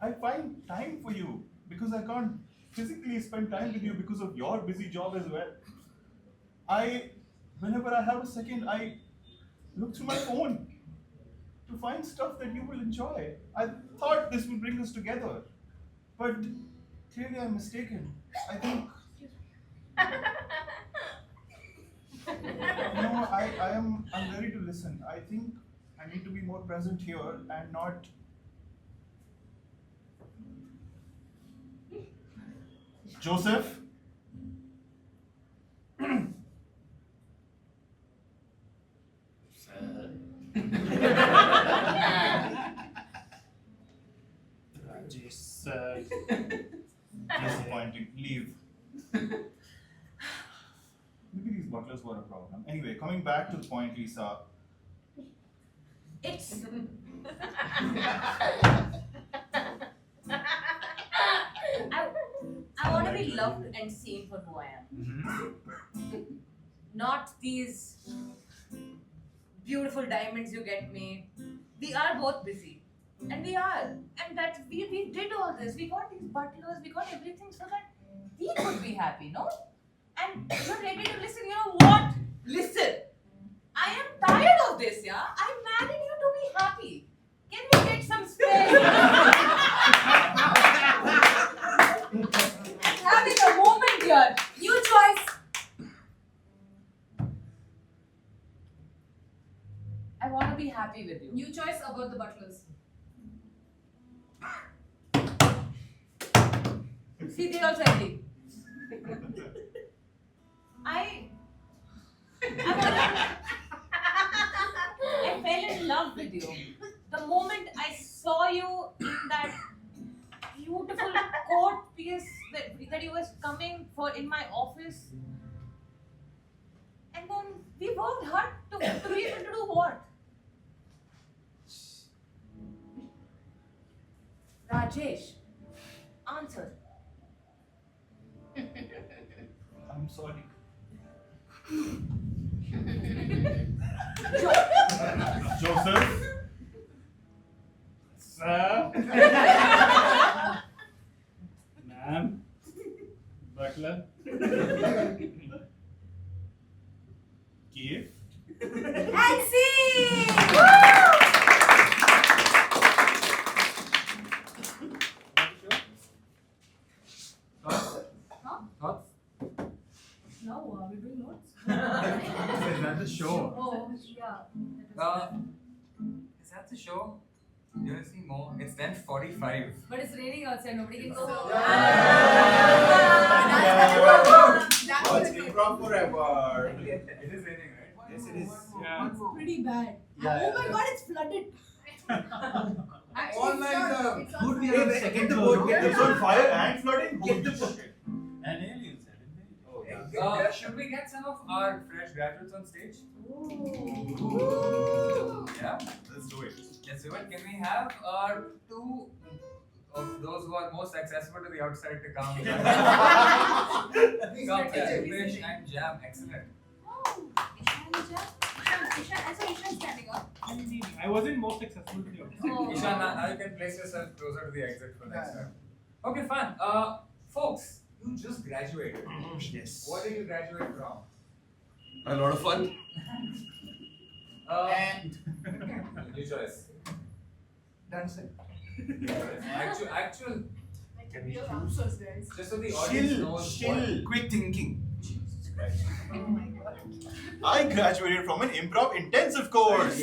I find time for you because I can't physically spend time with you because of your busy job as well. Whenever I have a second, I look through my phone to find stuff that you will enjoy. I thought this would bring us together, but clearly I'm mistaken. I think. I'm ready to listen. I think I need to be more present here and not. Joseph? Rajesh, sir. Disappointing. Leave. Maybe these butlers were a problem. Anyway, coming back to the point, Lisa. It's I want to be loved and seen for who I am. not these beautiful diamonds you get me. We are both busy. And we are. And that we did all this. We got these butlers, we got everything so that we could be happy, no? And you're ready to listen. You know what? Listen. I am tired of this, yeah? I married you to be happy. Can we get some space? I'm having a moment here. New choice. I want to be happy with you. New choice about the butlers. See, they also agree. I fell in love with you. The moment I saw you in that beautiful coat piece that you was coming for in my office, and then we worked hard to be able to do what? Rajesh, answer. I'm sorry. Joseph? Sir? Ma'am? Butler? Keith? And see! Thoughts? No, we're doing notes. Is that the show? Oh, yeah. Is that the show? You wanna see more? It's 10:45. But it's raining outside, nobody can go. Oh, it's improv forever. It is raining, right? Yes, it is. Yeah. It's pretty bad. Yeah, Oh my yeah. god, it's flooded. All like Good we Hey, are get the boat, get it's on fire and flooding. Get the boat. And aliens, didn't they? Oh, yeah. Should we get some of our fresh graduates on stage? Yeah? Let's do it. Let's do it. Can we have two of those who are most accessible to the outside to come? Come, Fish and Jam. Excellent. Oh, Ishan standing up. I wasn't most successful to you. Oh. Ishan, now you can place yourself closer to the exit for next time. Okay, fine. Folks, you just graduated. Yes. What did you graduate from? A lot of fun. And New choice. Dancing. Actual. can we answers, guys. Just so the audience chill, knows chill. Quick thinking. Jesus Christ. I graduated from an improv intensive course.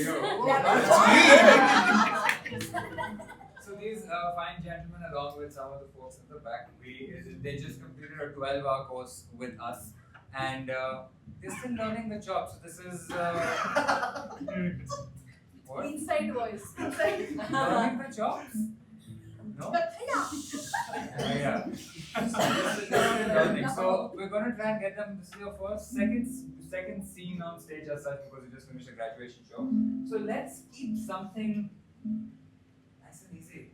So these fine gentlemen, along with some of the folks in the back, they just completed a 12-hour course with us, and they're still learning the job. So this is what? Inside voice. Inside. Learning the jobs? No. Yeah. Learning. So we're gonna try and get them. This is your second scene on stage as such because you just finished a graduation show. So let's keep something nice and easy.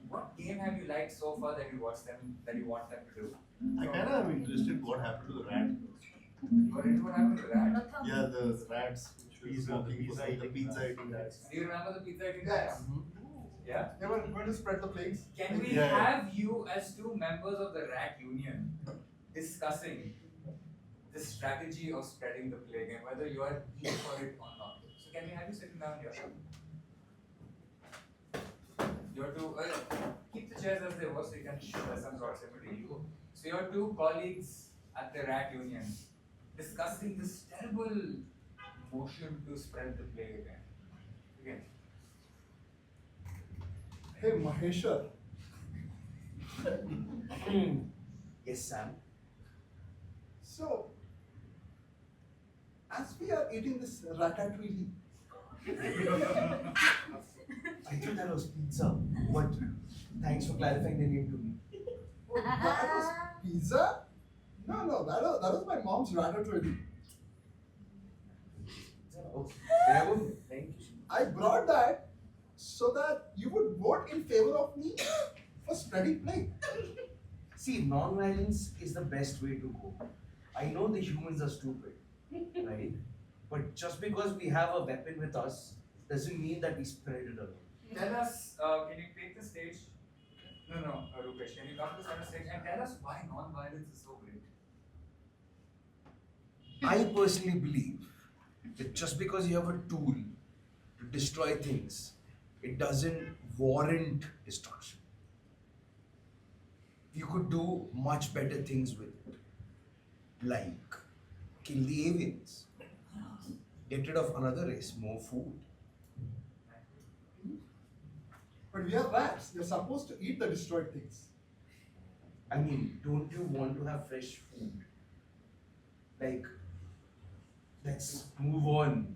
What game have you liked so far that you want them to do? I kind of am interested what happened to the rat. What happened to that? Yeah, the rats. The pizza eating rats. Do you remember the pizza eating rats? Yeah. They were going to spread the plagues. Can we Yeah. have you as two members of the rat union discussing the strategy of spreading the plague and whether you are keen for it or not? So can we have you sitting down here? Your two, keep the chairs as they were so you can show some proximity. So your two colleagues at the rat union discussing this terrible motion to spread the plague again. Again. Hey Maheshwar. Yes, Sam. So, as we are eating this ratatouille, I thought that was pizza. What? Thanks for clarifying the name to me. oh, that was pizza? No, that was my mom's ratatouille. Oh, thank you. I brought that so that you would vote in favor of me for spreading plague. See, non-violence is the best way to go. I know the humans are stupid, right? But just because we have a weapon with us doesn't mean that we spread it around. Tell us, can you take the stage? No, Rupesh, can you come to the center stage and tell us why non-violence is so great? I personally believe that just because you have a tool to destroy things, it doesn't warrant destruction. You could do much better things with it, like kill the avians, get rid of another race, more food. But we are rats. You're supposed to eat the destroyed things. I mean, don't you want to have fresh food? Like, let's move on.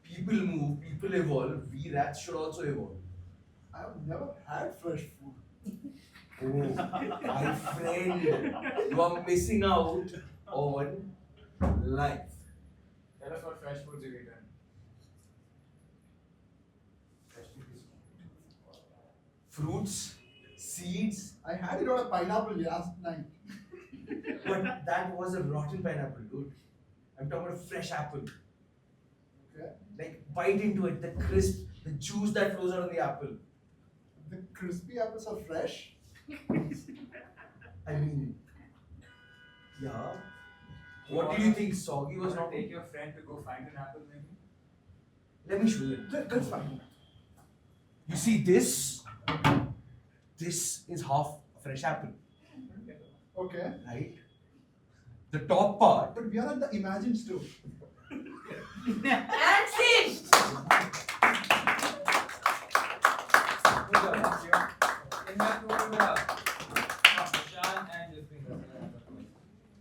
People move, people evolve, we rats should also evolve. I've never had fresh food. Oh, my friend, you are missing out on life. Tell us what fresh foods you've eaten. Fruits, seeds, I had it on a pineapple last night. but that was a rotten pineapple, dude. I'm talking about a fresh apple. Okay. Like, bite into it, the crisp, the juice that flows out of the apple. The crispy apples are fresh. I mean, yeah. What do you think? Soggy was not. Take your friend to go find an apple, maybe? Let me show you. That's fine. You see this? This is half a fresh apple, Okay. right? The top part. But we are at the Imagine store. And see,